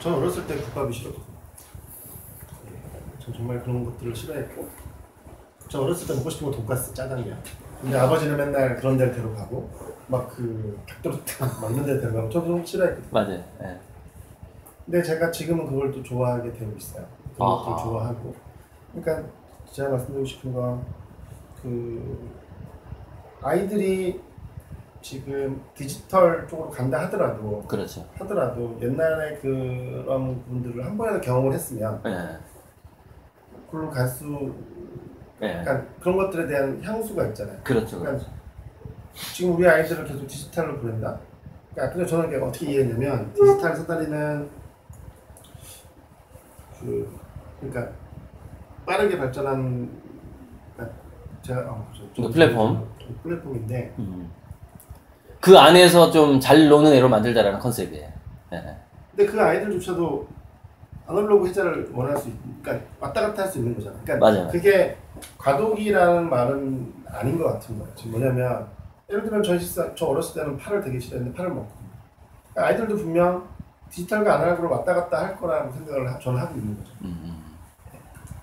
저는 어렸을 때 국밥이 싫었거든요. 전 정말 그런 것들을 싫어했고, 저 어렸을 때 먹고 싶은 건 돈가스, 짜장면. 근데 아버지는 맨날 그런 데를 데려가고 막 그 닭도리탕 먹는 데를 데려가고 저도 좀 싫어했거든요. 맞아요. 네. 근데 제가 지금은 그걸 또 좋아하게 되고 있어요. 그런 것들 좋아하고. 그러니까 제가 말씀드리고 싶은 건 그 아이들이 지금 디지털 쪽으로 간다 하더라도 그렇죠. 옛날에 그런 부분들을 한 번이라도 경험을 했으면 네. 그걸로 갈 수 네. 그러니까 그런 것들에 대한 향수가 있잖아요. 그렇죠. 그러니까 지금 우리 아이들을 계속 디지털로 보낸다. 그러니까 근데 저는 어떻게 이해했냐면 디지털 사다리는 그러니까 빠르게 발전한 제가 플랫폼인데 그 안에서 좀 잘 노는 애로 만들자라는 컨셉이에요. 네. 근데 그 아이들조차도 아날로그 해자를 원할 수 그러니까 왔다 갔다 할 수 있는 거잖아요. 그러니까 맞아요. 그게 과도기라는 말은 아닌 것 같은 거예요. 지금 뭐냐면 예를 들면 저 어렸을 때는 팔을 되게 싫어했는데 팔을 먹거든요. 그러니까 아이들도 분명 디지털과 아날로그로 왔다 갔다 할 거라는 생각을 저는 하고 있는 거죠.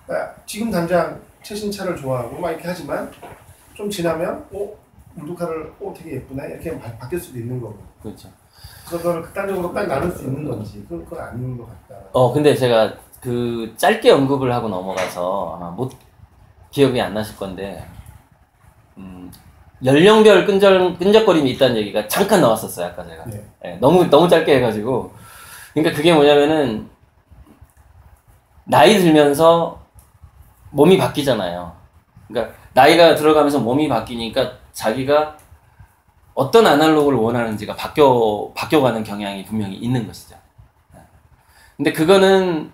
그러니까 지금 당장 최신차를 좋아하고 막 이렇게 하지만 좀 지나면 물두카를 되게 예쁘네 이렇게 바뀔 수도 있는 거고. 그렇죠. 그래서 그걸 극단적으로 딱 나눌 수 있는 건지 그건 아닌 것 같다. 근데 제가 그 짧게 언급을 하고 넘어가서 기억이 안 나실 건데 연령별 끈적거림이 있다는 얘기가 잠깐 나왔었어요 아까 제가. 네. 네, 너무 짧게 해가지고. 그러니까 그게 뭐냐면은 나이 들면서 몸이 바뀌잖아요. 그러니까 나이가 들어가면서 몸이 바뀌니까 자기가 어떤 아날로그를 원하는지가 바뀌어가는 경향이 분명히 있는 것이죠. 근데 그거는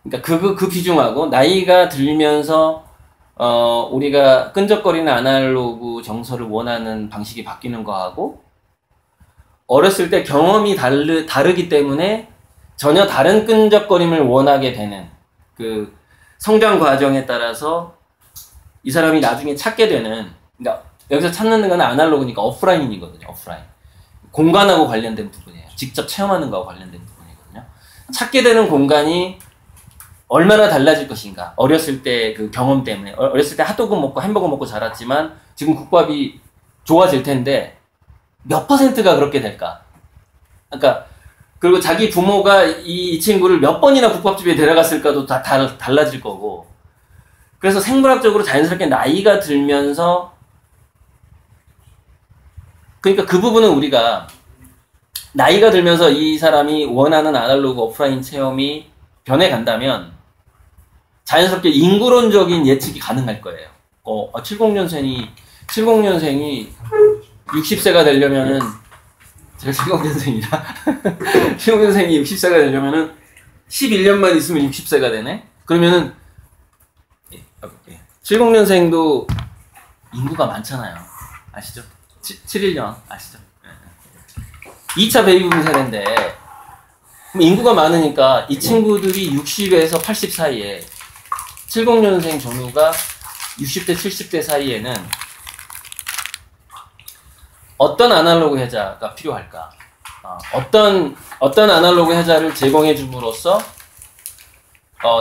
그러니까 그 비중하고 나이가 들면서 우리가 끈적거리는 아날로그 정서를 원하는 방식이 바뀌는 거하고 어렸을 때 경험이 다르기 때문에 전혀 다른 끈적거림을 원하게 되는 그 성장 과정에 따라서 이 사람이 나중에 찾게 되는 그러니까 여기서 찾는 건 아날로그니까 오프라인이거든요. 오프라인. 공간하고 관련된 부분이에요. 직접 체험하는 거하고 관련된 부분이거든요. 찾게 되는 공간이 얼마나 달라질 것인가. 어렸을 때 그 경험 때문에. 어렸을 때 핫도그 먹고 햄버거 먹고 자랐지만 지금 국밥이 좋아질 텐데 몇 %가 그렇게 될까? 그러니까 그리고 자기 부모가 이 친구를 몇 번이나 국밥집에 데려갔을까도 다 달라질 거고. 그래서 생물학적으로 자연스럽게 나이가 들면서 그러니까 그 부분은 우리가 나이가 들면서 이 사람이 원하는 아날로그 오프라인 체험이 변해간다면 자연스럽게 인구론적인 예측이 가능할 거예요. 70년생이 60세가 되려면은 제가 70년생이라 70년생이 60세가 되려면은 11년만 있으면 60세가 되네? 그러면은 70년생도 인구가 많잖아요. 아시죠? 71년 아시죠? 2차 베이비붐 세대인데 그럼 인구가 많으니까 이 친구들이 60에서 80 사이에 70년생 전후가 60대 70대 사이에는 어떤 아날로그 해자가 필요할까? 어떤 아날로그 해자를 제공해 줌으로써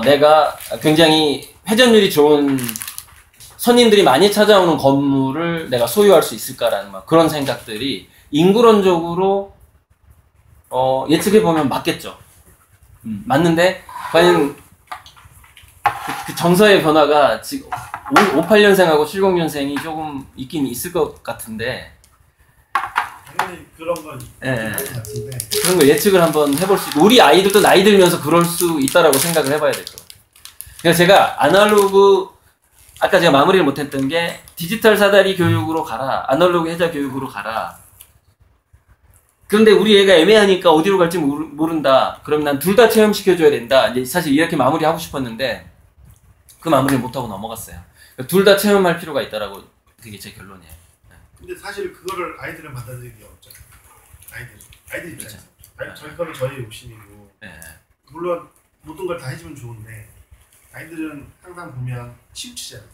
내가 굉장히 회전율이 좋은 손님들이 많이 찾아오는 건물을 내가 소유할 수 있을까라는 그런 생각들이 인구론적으로 예측해보면 맞겠죠. 맞는데 과연 그 정서의 변화가 지금 58년생하고 70년생이 조금 있긴 있을 것 같은데 당연히 그런 건 있는 것 같은데 그런 거 예측을 한번 해볼 수 있고 우리 아이들도 나이 들면서 그럴 수 있다라고 생각을 해봐야 될 것 같아요. 그래서 제가 아날로그 아까 제가 마무리를 못했던 게 디지털 사다리 교육으로 가라 아날로그 해자 교육으로 가라. 그런데 우리 애가 애매하니까 어디로 갈지 모른다. 그럼 난 둘 다 체험시켜줘야 된다. 이제 사실 이렇게 마무리하고 싶었는데 그 마무리를 못하고 넘어갔어요. 둘 다 체험할 필요가 있다라고 그게 제 결론이에요. 근데 사실 그거를 아이들은 받아들이기 어렵잖아요. 아이들 입장에서. 그렇죠. 저희 거는 저희 욕심이고 물론 모든 걸 다 해주면 좋은데 아이들은 항상 보면 치우치잖아요.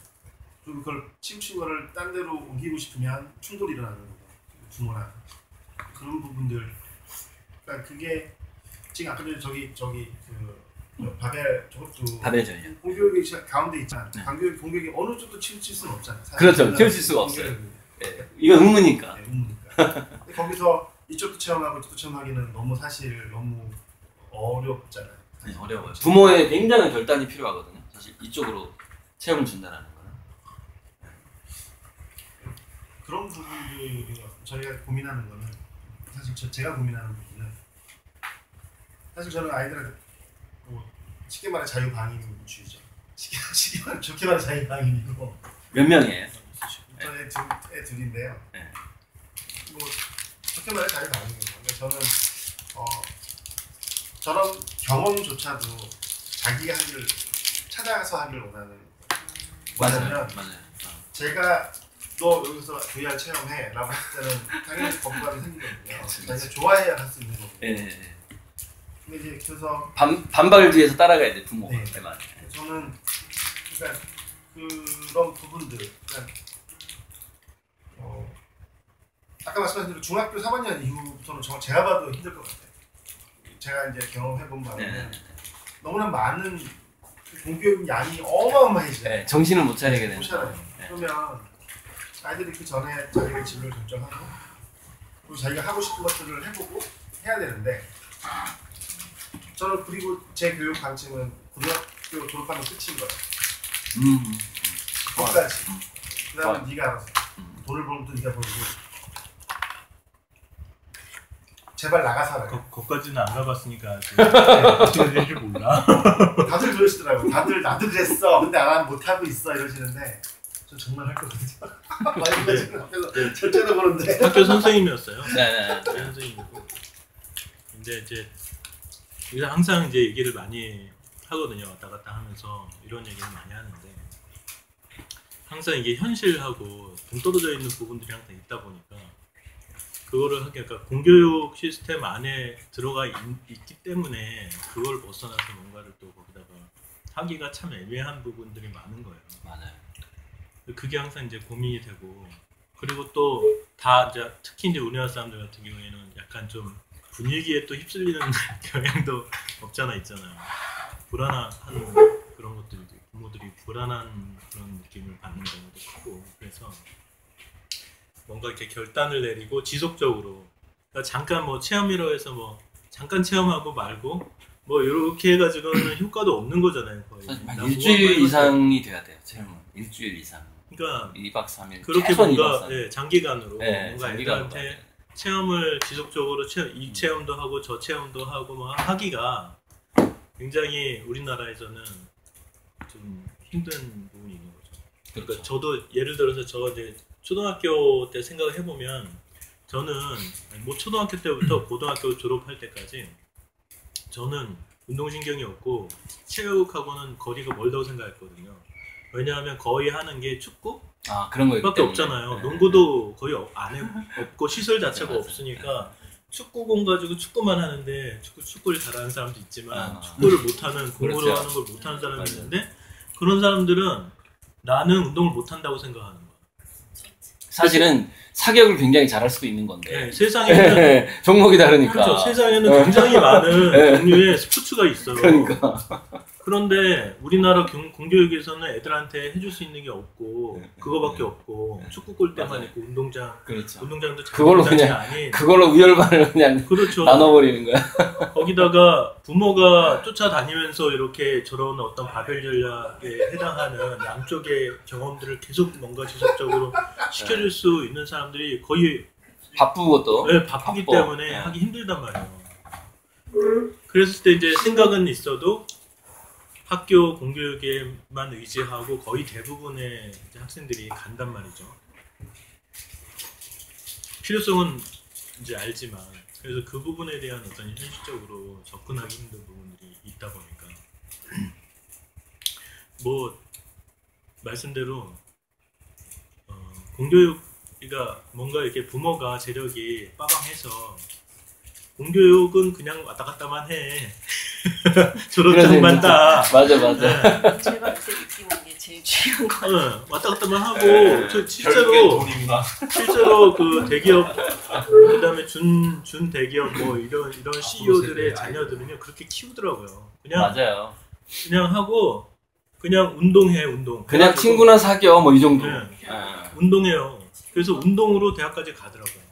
그리고 그걸 치우친 거를 딴 데로 옮기고 싶으면 충돌이 일어나는 거고 부모랑 그런 부분들. 그러니까 그게 지금 아까 전에 저기 바벨 저것도 바벨 전략. 공교육이 가운데 있잖아. 네. 공교육이 어느 정도 치우칠 수는 없잖아. 그렇죠. 치우칠 수가 없어요. 네. 이건 의무니까. 네, 의무니까. 거기서 이쪽도 체험하고 이쪽도 체험하기는 너무 어렵잖아요. 네, 어려워요. 부모의 굉장한 결단이 필요하거든요. 사실 이쪽으로 체험을 준다는 거는. 그런 부분들이 저희가 고민하는 거는 사실 제가 고민하는 부분은 사실 저는 아이들한테 쉽게 말해 자유방임주의죠. 쉽게 말해 좋게 말해 자유방임이고. 몇 명이에요? 저는 애 둘인데요. 네. 뭐 좋게 말해 자유방임이에요. 근데 저는 저런 경험조차도 자기가 하기를 찾아서 하기를 원하는. 맞아요. 제가 너 여기서 VR 체험해 라고 했을 때는 당연히 거부감이 생기거든요. 자기가 좋아해야 할 수 있는 거고. 네. 근데 이제 그래서 반박을 뒤에서 따라가야 돼 부모가. 네. 저는 그러니까 그런 부분들, 그러니까 아까 말씀하신 대로 중학교 3학년 이후부터는 정말 제가 봐도 힘들 것 같아요. 제가 이제 경험해본 바로는 너무나 많은 공교육 양이 어마어마해져요. 네, 정신을 못 차리게 되는. 네. 그러면 아이들이 그 전에 자기의 진로를 결정하고 그리고 자기가 하고 싶은 것들을 해보고 해야 되는데 저는 그리고 제 교육 방침은 고등학교 졸업하면 끝인 거예요. 거기까지. 그 다음에 네가 알아서 돈을 벌면 또 네가 벌고 제발 나가서 하라. 거기까지는 안 가봤으니까 어떻게 될지 몰라. 다들 그러시더라고요. 다들 나도 그랬어. 근데 안 못하고 있어 이러시는데 저 정말 할 거거든요. 많이 지금 앞에서 절제도 보는데 학교 선생님이었어요. 네. 선생님이고. 근데 이제 우리가 항상 이제 얘기를 많이 하거든요. 왔다 갔다 하면서 이런 얘기를 많이 하는데 항상 이게 현실하고 동떨어져 있는 부분들이 항상 있다 보니까 그거를 그러니까 공교육 시스템 안에 들어가 있기 때문에 그걸 벗어나서 뭔가를 또 거기다가 하기가 참 애매한 부분들이 많은 거예요. 맞아요. 그게 항상 이제 고민이 되고 그리고 또 다 이제 특히 이제 우리나라 사람들 같은 경우에는 약간 좀 분위기에 또 휩쓸리는 경향도 없잖아 있잖아요. 불안한 그런 것들이 부모들이 불안한 그런 느낌을 받는 경우도 크고 그래서 뭔가 이렇게 결단을 내리고 지속적으로 그러니까 잠깐 뭐 체험이라고 해서 뭐 잠깐 체험하고 말고 뭐 이렇게 해가지고는 효과도 없는 거잖아요. 거의. 사실 일주일 이상이 돼야 돼요. 체험은 일주일 이상. 그러니까 2박 3일. 그렇게 뭔가 장기간으로 네, 뭔가 장기간으로 애들한테 체험을 지속적으로 이 체험도 하고 저 체험도 하고 뭐 하기가 굉장히 우리나라에서는 좀 힘든 부분이 있는 거죠. 그러니까 그렇죠. 저도 예를 들어서 저 이제 초등학교 때 생각을 해보면 저는 뭐 초등학교 때부터 고등학교 졸업할 때까지 저는 운동신경이 없고 체육하고는 거리가 멀다고 생각했거든요. 왜냐하면 거의 하는 게 축구? 그런 거 밖에 없잖아요. 농구도 거의 없고 시설 자체가 없으니까 축구공 가지고 축구만 하는데 축구를 잘하는 사람도 있지만 축구를 못하는 공으로 그렇죠. 하는 걸 못하는 사람이 있는데 그런 사람들은 나는 운동을 못한다고 생각하는 거야. 사실은 사격을 굉장히 잘할 수도 있는 건데. 네, 세상에는 종목이 다르니까. 그렇죠. 세상에는 굉장히 많은 종류의 스포츠가 있어요. 그러니까. 그런데 우리나라 공교육에서는 애들한테 해줄 수 있는 게 없고 그거밖에 없고 축구 골대만 있고 운동장도 그걸로 장이 그냥 아닌 그걸로 위열반을 그냥 그렇죠. 나눠버리는 거야. 거기다가 부모가 쫓아다니면서 이렇게 저런 어떤 바벨 전략에 해당하는 양쪽의 경험들을 계속 뭔가 지속적으로 시켜줄 수 있는 사람들이 거의 바쁘고 또. 네, 바쁘기 때문에 하기 힘들단 말이에요. 그랬을 때 이제 생각은 있어도 학교 공교육에만 의지하고 거의 대부분의 이제 학생들이 간단 말이죠. 필요성은 이제 알지만 그래서 그 부분에 대한 어떤 현실적으로 접근하기 힘든 부분들이 있다 보니까 뭐 말씀대로 공교육이가 뭔가 이렇게 부모가 재력이 빠방해서 공교육은 그냥 왔다 갔다만 해. 졸업장만 따. 맞아. 네. 제가 그때 느끼는 게 제일 중요한 거. 네, 왔다 갔다만 하고 네. 저 돈입니다. 실제로 그 대기업 그다음에 준 대기업 뭐 이런 CEO들의 자녀들은요 그렇게 키우더라고요. 맞아요. 그냥 하고 그냥 운동해 운동. 그냥 그래가지고, 친구나 사겨 뭐 이 정도. 네, 예. 운동해요. 그래서 운동으로 대학까지 가더라고요.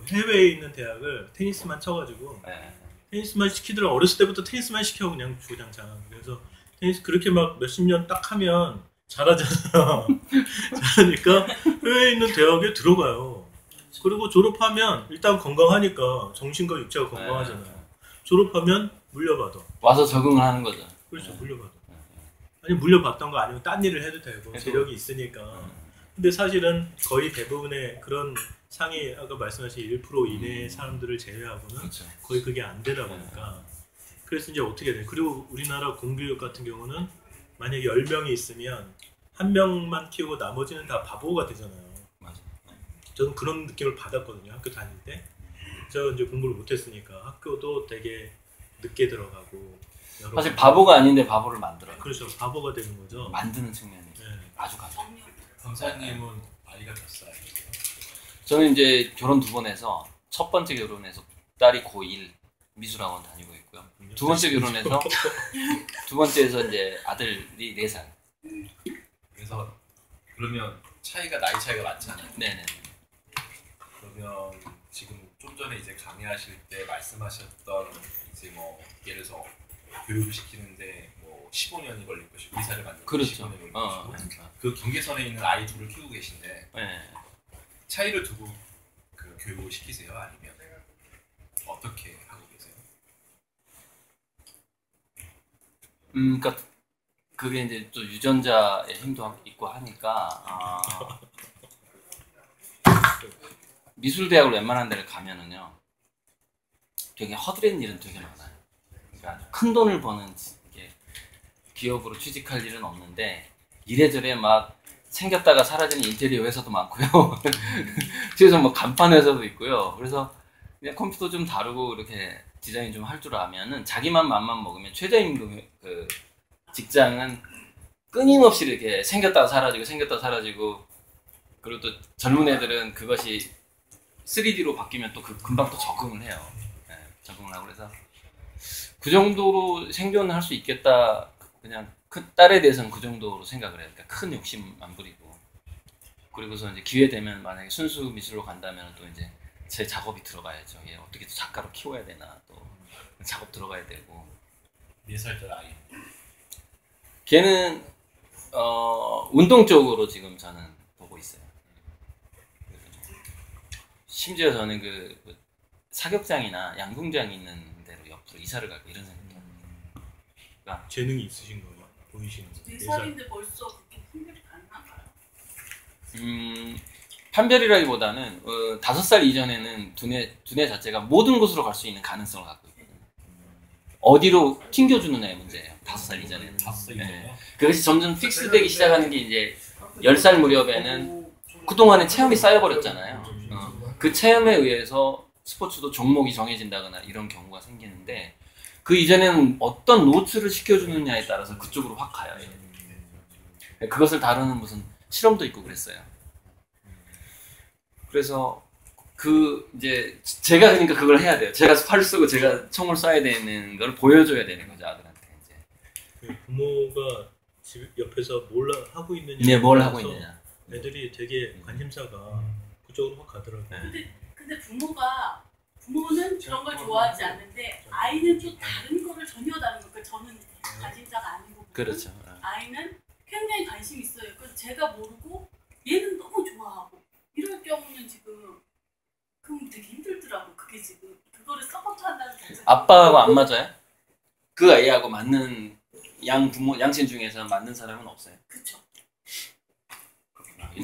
해외에 있는 대학을 테니스만 쳐가지고 예. 테니스만 시키더라고. 어렸을 때부터 테니스만 시켜 그냥 주구장창. 그래서 테니스 그렇게 막 몇십 년 딱 하면 잘하잖아. 잘하니까 해외에 있는 대학에 들어가요. 그리고 졸업하면 일단 건강하니까 정신과 육체가 건강하잖아요. 졸업하면 물려받아. 와서 적응을 하는 거죠. 그렇죠, 물려받아. 아니 물려받던 거 아니면 딴 일을 해도 되고 재력이 있으니까. 근데 사실은 거의 대부분의 그런 상위 아까 말씀하신 1% 이내의 사람들을 제외하고는 그렇죠. 거의 그게 안 되다 보니까 그래서 이제 어떻게 돼? 그리고 우리나라 공교육 같은 경우는 만약에 10명이 있으면 한 명만 키우고 나머지는 다 바보가 되잖아요. 맞아. 저는 그런 느낌을 받았거든요. 학교 다닐 때. 저 이제 공부를 못했으니까 학교도 되게 늦게 들어가고. 사실 바보가 아닌데 바보를 만들어요. 그렇죠. 바보가 되는 거죠. 만드는 측면이 네. 아주 강해요. 강사님은 아이가 몇 살? 저는 이제 결혼 2번 해서 첫 번째 결혼해서 딸이 고1 미술학원 다니고 있고요. 두 번째 결혼해서 두 번째에서 이제 아들이 4살. 그래서 그러면 나이 차이가 많잖아요. 네네. 그러면 지금 좀 전에 이제 강의하실 때 말씀하셨던 이제 뭐 예를 들어서 교육을 시키는데 뭐 15년이 걸릴 것이고 의사를 만드는 그렇죠. 15년이 걸릴 것이고 그 경계선에 있는 아이 둘을 키우고 계신데 네. 차이를 두고 그 교육을 시키세요? 아니면 어떻게 하고 계세요? 그러니까 그게 이제 또 유전자의 힘도 있고 하니까 미술대학을 웬만한 데를 가면은요 되게 허드렛 일은 되게 많아요. 그러니까 큰 돈을 버는 이게 기업으로 취직할 일은 없는데 이래저래 막 생겼다가 사라지는 인테리어 회사도 많고요. 그래서 뭐 간판 회사도 있고요. 그래서 그냥 컴퓨터 좀 다루고 이렇게 디자인 좀 할 줄 아면은 자기만 맘만 먹으면 최저임금 그 직장은 끊임없이 이렇게 생겼다가 사라지고 그리고 또 젊은 애들은 그것이 3D로 바뀌면 또 금방 또 적응을 해요. 네, 적응을 하고 그래서 그 정도로 생존할 수 있겠다. 그냥 딸에 대해서는 그 정도로 생각을 해요. 그러니까 큰 욕심 안 부리고 그리고서 이제 기회 되면 만약에 순수 미술로 간다면 또 이제 제 작업이 들어가야죠. 얘 어떻게 또 작가로 키워야 되나 또 작업 들어가야 되고. 4살짜리 아이. 걔는 운동 쪽으로 지금 저는 보고 있어요. 심지어 저는 그 사격장이나 양궁장이 있는 데로 옆으로 이사를 갈까 이런 생각도 합니다. 재능이 있으신 거예요? 보이시는 거. 4살인데 벌써 그렇게 분별이 가능한가요? 판별이라기보다는 5살 이전에는 두뇌 자체가 모든 곳으로 갈 수 있는 가능성을 갖고 있거든요. 어디로 튕겨주느냐의 문제예요. 5살 이전에는. 5살 이전에요? 그것이 점점 픽스되기 시작하는 게 이제 10살 무렵에는 그동안에 체험이 쌓여버렸잖아요. 그 체험에 의해서 스포츠도 종목이 정해진다거나 이런 경우가 생기는데 그 이전에는 어떤 노출을 시켜주느냐에 따라서 그쪽으로 확 가요. 그것을 다루는 무슨 실험도 있고 그랬어요. 그래서 이제 제가 그러니까 그걸 해야 돼요. 제가 활 쓰고 제가 총을 쏴야 되는 걸 보여줘야 되는 거죠, 아들한테 이제. 부모가 집 옆에서 뭘 하고 있느냐. 네, 뭘 하고 있느냐. 애들이 되게 관심사가 그쪽으로 확 가더라고요. 근데 부모는 그런 걸 좋아하지 않는데 아이는 또 다른 거를 전혀 다른 거. 그러니까 저는 관심사가 아니고 그렇죠. 아이는 굉장히 관심이 있어요. 그래서 제가 모르고 얘는 너무 좋아하고 이럴 경우는 지금 그럼 되게 힘들더라고. 그게 지금 그거를 서포트한다는 자체가 아빠하고 안 맞아요? 그 아이하고 맞는 양친 중에서 맞는 사람은 없어요. 그쵸.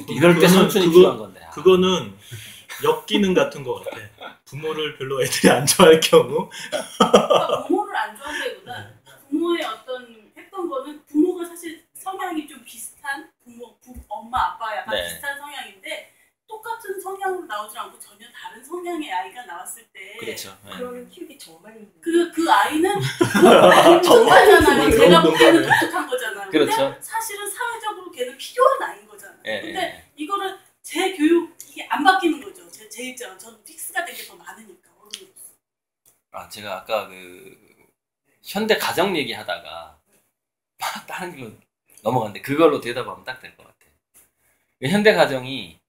이럴 때 삼촌이 필요한 건데. 그거는 역기능 같은 거 같아. 부모를 별로 애들이 안 좋아할 경우. 그러니까 부모를 안 좋아한다기보다 부모의 어떤 했던 거는 부모가 사실 성향이 좀 비슷한 엄마 아빠 약간 네. 비슷한 성향인데 똑같은 성향으로 나오지 않고 전혀 다른 성향의 아이가 나왔을 때 그렇죠. 네. 그러면 키우기 정말 힘들어요. 그 아이는 독특하잖아요. 제가 너무 보기에는 농담해. 독특한 거잖아요. 그렇죠. 근데 사실은 사회 아까 그 현대 가정 얘기하다가 막 다른 길로 넘어갔는데 그걸로 대답하면 딱 될 것 같아. 현대 가정이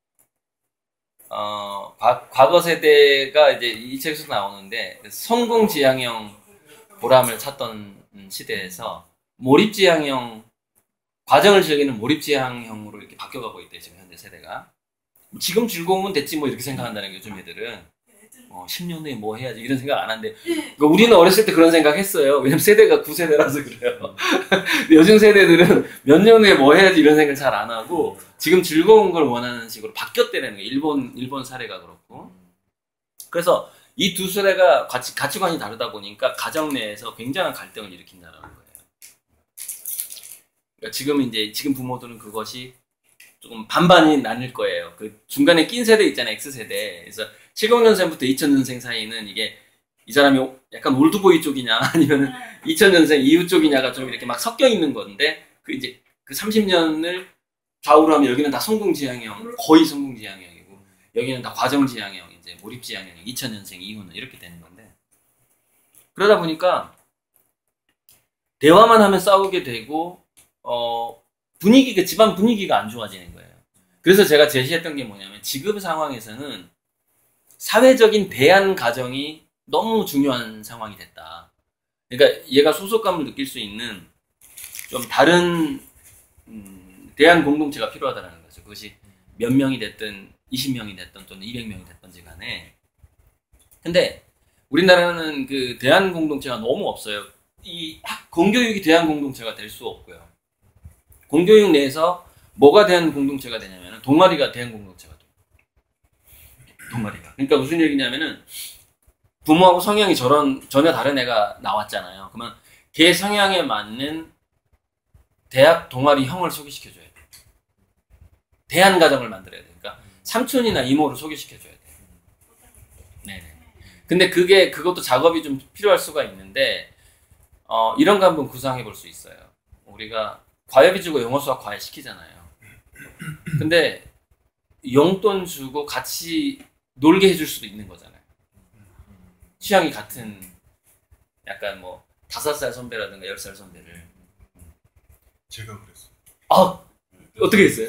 과거 세대가 이제 이 책에서 나오는데 성공지향형 보람을 찾던 시대에서 몰입지향형 과정을 즐기는 몰입지향형으로 이렇게 바뀌어가고 있대 지금 현대 세대가. 지금 즐거우면 됐지 뭐 이렇게 생각한다는 게 요즘 애들은 10년 후에 뭐 해야지 이런 생각 안 하는데 그러니까 우리는 어렸을 때 그런 생각 했어요. 왜냐면 세대가 9세대라서 그래요. 근데 요즘 세대들은 몇 년 후에 뭐 해야지 이런 생각 잘 안 하고 지금 즐거운 걸 원하는 식으로 바뀌었다는 거예요. 일본 사례가 그렇고. 그래서 이 두 세대가 가치관이 다르다 보니까 가정 내에서 굉장한 갈등을 일으킨다는 거예요. 그러니까 지금 부모들은 그것이 조금 반반이 나뉠 거예요. 그 중간에 낀 세대 있잖아요. X세대. 그래서 70년생부터 2000년생 사이는 이게 이 사람이 약간 올드보이 쪽이냐 아니면 2000년생 이후 쪽이냐가 좀 이렇게 막 섞여 있는 건데 그 30년을 좌우로 하면 여기는 다 성공지향형, 거의 성공지향형이고 여기는 다 과정지향형, 이제 몰입지향형, 2000년생 이후는 이렇게 되는 건데 그러다 보니까 대화만 하면 싸우게 되고 집안 분위기가 안 좋아지는 거예요. 그래서 제가 제시했던 게 뭐냐면 지금 상황에서는 사회적인 대안 가정이 너무 중요한 상황이 됐다. 그러니까 얘가 소속감을 느낄 수 있는 좀 다른 대안 공동체가 필요하다는 거죠. 그것이 몇 명이 됐든 20명이 됐든 또는 200명이 됐든지 간에. 근데 우리나라는 그 대안 공동체가 너무 없어요. 이 공교육이 대안 공동체가 될 수 없고요. 공교육 내에서 뭐가 대한 공동체가 되냐면 동아리가 대한 공동체가 돼요. 동아리가. 그러니까 무슨 얘기냐면은 부모하고 성향이 전혀 다른 애가 나왔잖아요. 그러면 걔 성향에 맞는 대학 동아리 형을 소개시켜줘야 돼. 대안 가정을 만들어야 돼. 그러니까 삼촌이나 이모를 소개시켜줘야 돼. 네네. 근데 그것도 작업이 좀 필요할 수가 있는데 이런 거 한번 구상해 볼 수 있어요. 우리가 과외비 주고 영어 수학 과외 시키잖아요. 근데 용돈 주고 같이 놀게 해줄 수도 있는 거잖아요. 취향이 같은 약간 뭐 5살 선배라든가 10살 선배를. 제가 그랬어요. 어떻게 했어요?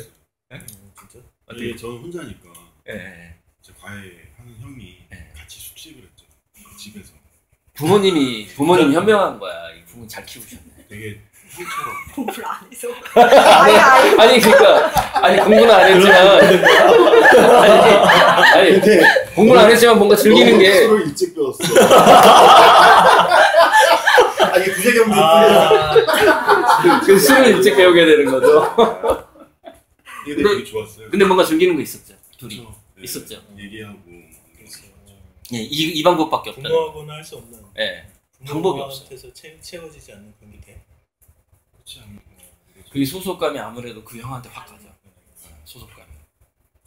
진짜? 어떻게? 저는 혼자니까 예. 제 과외하는 형이 같이 숙식을 했죠. 집에서. 부모님이 현명한 거야. 이 부모 잘 키우셨네. 되게 형처럼. 공부를 안 해서. 아니 그러니까 공부는 안 했지만 아니 공부는 안 했지만 뭔가 즐기는 게 술을 일찍 배웠어. 이게 구세경도 그 술을 일찍 배우게 되는 거죠. 이게 되게 좋았어요. 근데 뭔가 즐기는 거 있었죠. 둘이 그렇죠. 네. 있었죠. 얘기하고. 예, 이 방법밖에 없다. 부모하고는 할 수 없는. 예. 방법이 없어. 부모한테서 채워지지 않는 그런 게 돼. 그렇지 않나. 그 소속감이 아무래도 그 형한테 확 가죠. 소속감이.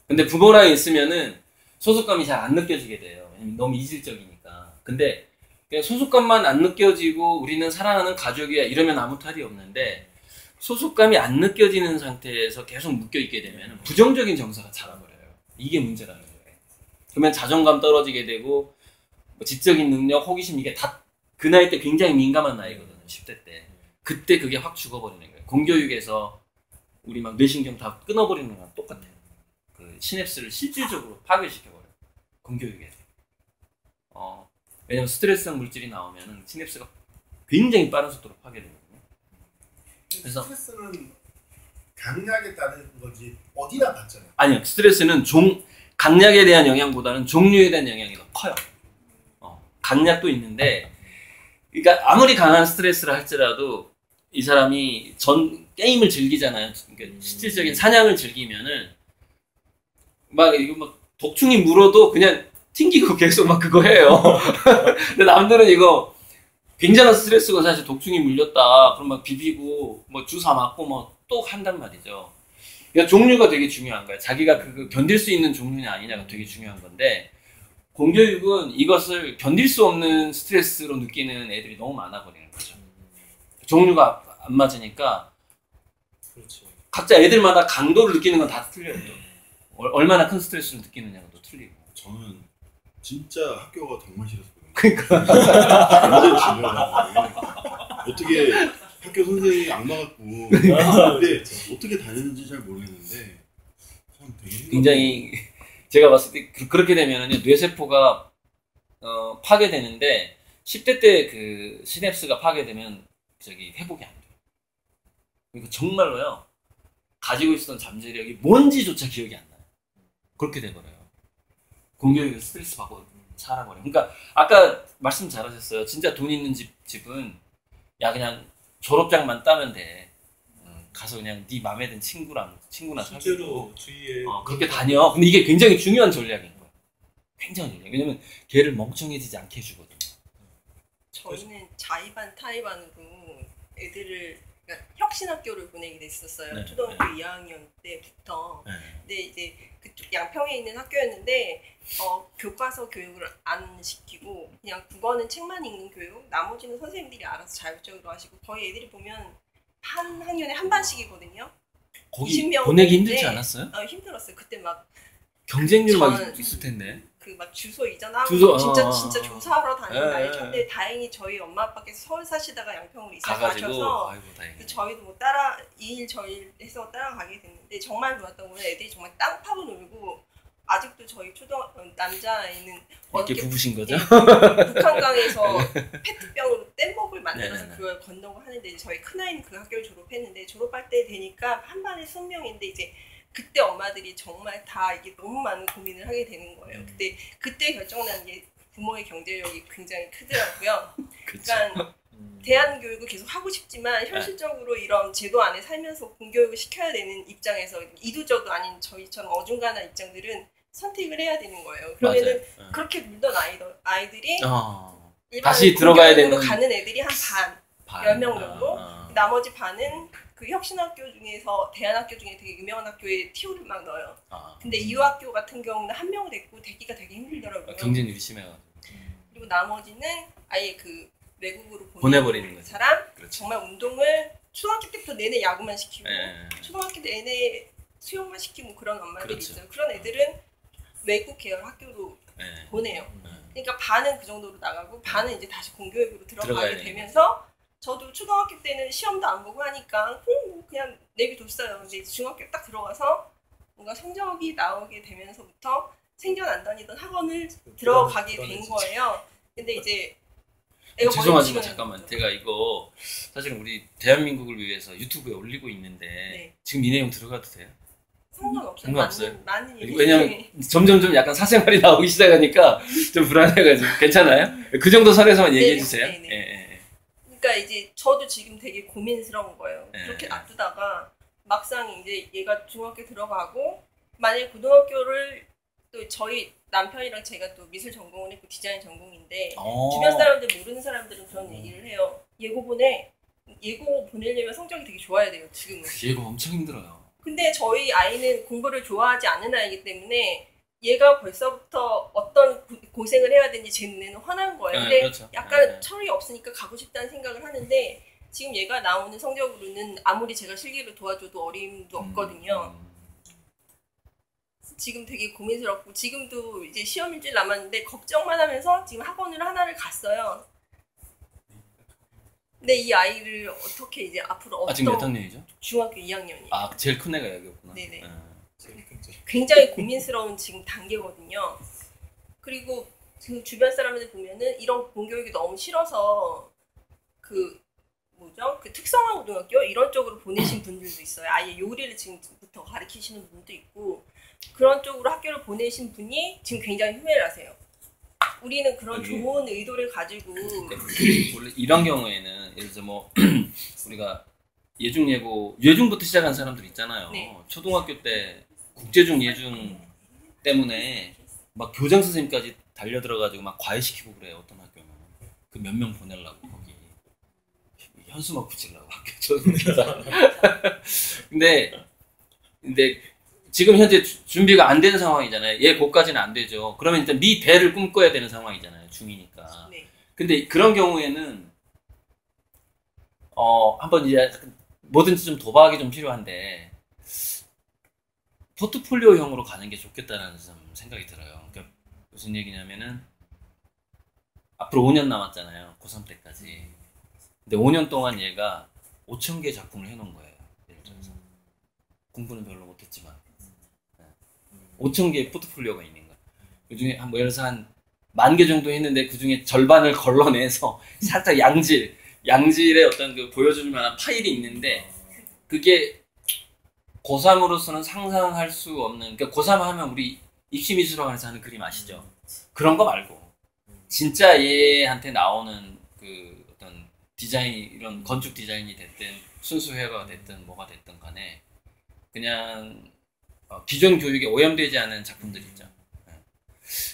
근데 부모랑 있으면은 소속감이 잘 안 느껴지게 돼요. 너무 이질적이니까. 근데 그냥 소속감만 안 느껴지고 우리는 사랑하는 가족이야 이러면 아무 탈이 없는데 소속감이 안 느껴지는 상태에서 계속 묶여있게 되면 부정적인 정서가 자라버려요. 이게 문제라는 거예요. 그러면 자존감 떨어지게 되고 뭐 지적인 능력, 호기심 이게 다 그 나이 때 굉장히 민감한 나이거든요. 10대 때. 그때 그게 확 죽어버리는 거예요. 공교육에서 우리 막 뇌신경 다 끊어버리는 거랑 똑같아요. 그 시냅스를 실질적으로 파괴시켜버려요. 공교육에서. 왜냐면 스트레스성 물질이 나오면 시냅스가 굉장히 빠른 속도로 파괴되거든요. 그래서 스트레스는 강약에 따른 거지 어디나 받잖아요. 아니요. 스트레스는 강약에 대한 영향보다는 종류에 대한 영향이 더 커요. 강약도 있는데 그러니까 아무리 강한 스트레스를 할지라도 이 사람이 게임을 즐기잖아요. 그러니까 실질적인 사냥을 즐기면은 이거 독충이 물어도 그냥 튕기고 계속 막 그거 해요. 근데 남들은 이거 굉장한 스트레스가 사실 독충이 물렸다. 그럼 막 비비고 주사 맞고 또 한단 말이죠. 그러니까 종류가 되게 중요한 거예요. 자기가 그거 견딜 수 있는 종류냐 아니냐가 되게 중요한 건데 공교육은 이것을 견딜 수 없는 스트레스로 느끼는 애들이 너무 많아 버리는 거죠. 종류가 안 맞으니까 그렇죠. 각자 애들마다 강도를 느끼는 건 다 틀려요. 얼마나 큰 스트레스를 느끼느냐가 또 틀리고. 저는 진짜 학교가 정말 싫었거든요. 그러니까 완전 중요하다. 어떻게 학교 선생님이 악마 같고 근데 어떻게 다녔는지 잘 모르겠는데 참 되게 굉장히 제가 봤을 때 그렇게 되면은 뇌세포가 파괴되는데 10대 때 그 시냅스가 파괴되면 저기 회복이 안 돼요. 그러니까 정말로요. 가지고 있었던 잠재력이 뭔지조차 기억이 안 나요. 그렇게 돼버려요. 공교육에서 스트레스 받고 살아버려요. 그러니까 아까 말씀 잘하셨어요. 진짜 돈 있는 집은 야 그냥 졸업장만 따면 돼. 가서 그냥 네 맘에 든 친구나 사귀고 실제로 주위에 그렇게 다녀. 근데 이게 굉장히 중요한 전략인 거예요. 굉장히 중요해요. 왜냐면 걔를 멍청해지지 않게 해주거든요. 저희는 자의반 타의반으로 애들을 그러니까 혁신학교를 보내게 됐었어요. 네, 초등학교 2학년 때부터. 네. 근데 이제 그쪽 양평에 있는 학교였는데 교과서 교육을 안 시키고 그냥 국어는 책만 읽는 교육, 나머지는 선생님들이 알아서 자율적으로 하시고 거의 애들이 보면 한 학년에 한 반씩이거든요. 거기 20명 보내기 힘들지 인데, 않았어요? 힘들었어요. 그때 막 경쟁률 막 저는- 있을 텐데. 그 막 주소 이전하고 주소, 진짜 조사하러 다니는 예, 날이었는데 예. 다행히 저희 엄마 아빠께서 서울 사시다가 양평으로 이사 가가지고 가셔서 아이고 다행이네. 저희도 뭐 이 일 저 일 해서 따라가게 됐는데 정말 좋았던 거는 애들이 정말 땅 파고 놀고 아직도 저희 남자아이는 이렇게 부부신 거죠? 북한강에서 페트병으로 뗏목을 만들어서 네네네. 그걸 건너고 하는데 이제 저희 큰아이는 그 학교를 졸업했는데 졸업할 때 되니까 한 반에 20명인데 이제 그때 엄마들이 정말 다 이게 너무 많은 고민을 하게 되는 거예요. 그때 결정난 게 부모의 경제력이 굉장히 크더라고요. 그렇죠. 그러니까 대안 교육을 계속 하고 싶지만 현실적으로 이런 제도 안에 살면서 공교육을 시켜야 되는 입장에서 이도저도 아닌 저희처럼 어중간한 입장들은 선택을 해야 되는 거예요. 그러면은 맞아요. 그렇게 놀던 아이들이 일반 다시 들어가야 공교육으로 되는 가는 애들이 한 반, 10명 정도? 나머지 반은 그 혁신학교 중에서 대안학교 중에 되게 유명한 학교에 티오를 막 넣어요. 근데 이화학교 같은 경우는 한 명 됐고 되기가 되게 힘들더라고요. 경쟁률이 심해가지고. 그리고 나머지는 아예 그 외국으로 보내버리는 거죠. 사람 그렇죠. 정말 운동을 초등학교 때부터 내내 야구만 시키고 예. 초등학교 내내 수영만 시키고 그런 엄마들이 그렇죠. 있어요. 그런 애들은 외국 계열 학교로 예. 보내요. 예. 그러니까 반은 그 정도로 나가고 반은 이제 다시 공교육으로 들어가야 들어가게 되는 되면서 저도 초등학교 때는 시험도 안 보고 하니까 그냥 내비뒀어요. 근데 중학교 딱 들어가서 뭔가 성적이 나오게 되면서부터 생전 안 다니던 학원을 들어가게 된 거예요. 근데 이제 애가 죄송하지만 머리 잠깐만 치면 제가 이거 사실은 우리 대한민국을 위해서 유튜브에 올리고 있는데 네. 지금 이 내용 들어가도 돼요? 상관없어요. 상관없어요? 많은 일이 왜냐면 점점 좀 약간 사생활이 나오기 시작하니까 좀 불안해가지고 괜찮아요? 그 정도 선에서만 얘기해 네, 주세요. 네, 네. 예. 그러니까 이제 저도 지금 되게 고민스러운 거예요. 네. 그렇게 놔두다가 막상 이제 얘가 중학교 들어가고 만약에 고등학교를 또 저희 남편이랑 제가 또 미술 전공을 했고 디자인 전공인데 주변 사람들 모르는 사람들은 그런 얘기를 해요. 예고 보내려면 성적이 되게 좋아야 돼요. 지금은. 예고 엄청 힘들어요. 근데 저희 아이는 공부를 좋아하지 않는 아이기 때문에 얘가 벌써부터 어떤 고생을 해야 되는지 제 눈에는 환한 거예요. 근데 그렇죠. 약간 철이 없으니까 가고 싶다는 생각을 하는데 지금 얘가 나오는 성적으로는 아무리 제가 실기를 도와줘도 어림도 없거든요. 지금 되게 고민스럽고 지금도 이제 시험 일주일 남았는데 걱정만 하면서 지금 학원을 하나를 갔어요. 근데 이 아이를 어떻게 이제 앞으로 어떤 지금 몇 학년이죠? 중학교 2학년이에요. 제일 큰 애가 여기였구나. 네네. 제일 큰 점. 굉장히 고민스러운 지금 단계거든요. 그리고 그 주변 사람들 보면은 이런 공교육이 너무 싫어서 그 특성화 고등학교 이런 쪽으로 보내신 분들도 있어요. 아예 요리를 지금부터 가르치시는 분도 있고 그런 쪽으로 학교를 보내신 분이 지금 굉장히 후회를 하세요. 우리는 그런 좋은 의도를 가지고 원래 이런 경우에는 예를 들어 뭐 우리가 예중부터 시작한 사람들 있잖아요. 네. 초등학교 때 국제중 예중 때문에 막 교장 선생님까지 달려 들어가지고 막 과외시키고 그래요. 어떤 학교는 그 몇 명 보내려고 거기 현수막 붙이려고 학교 초등학교. 근데 지금 현재 준비가 안 되는 상황이잖아요. 얘 고까지는 안 되죠. 그러면 일단 네 대를 꿈꿔야 되는 상황이잖아요. 중이니까. 네. 근데 그런 경우에는 한번 이제 뭐든지 좀 도박이 좀 필요한데 포트폴리오형으로 가는 게 좋겠다는 생각이 들어요. 그러니까 무슨 얘기냐면은 앞으로 5년 남았잖아요. 고3 때까지. 근데 5년 동안 얘가 5,000개 작품을 해놓은 거예요. 예를 들어서. 공부는 별로 못했지만. 5,000개의 포트폴리오가 있는 거예요. 그 중에 뭐 예를 들어서 한 10,000개 정도 했는데 그 중에 절반을 걸러내서 살짝 양질의 어떤 그 보여줄 만한 파일이 있는데 그게 고3으로서는 상상할 수 없는, 그러니까 고3 하면 우리 입시미술학원에서 하는 그림 아시죠? 그런 거 말고 진짜 얘한테 나오는 그 어떤 디자인, 이런 건축 디자인이 됐든 순수 회화가 됐든 뭐가 됐든 간에 그냥 기존 교육에 오염되지 않은 작품들 있죠.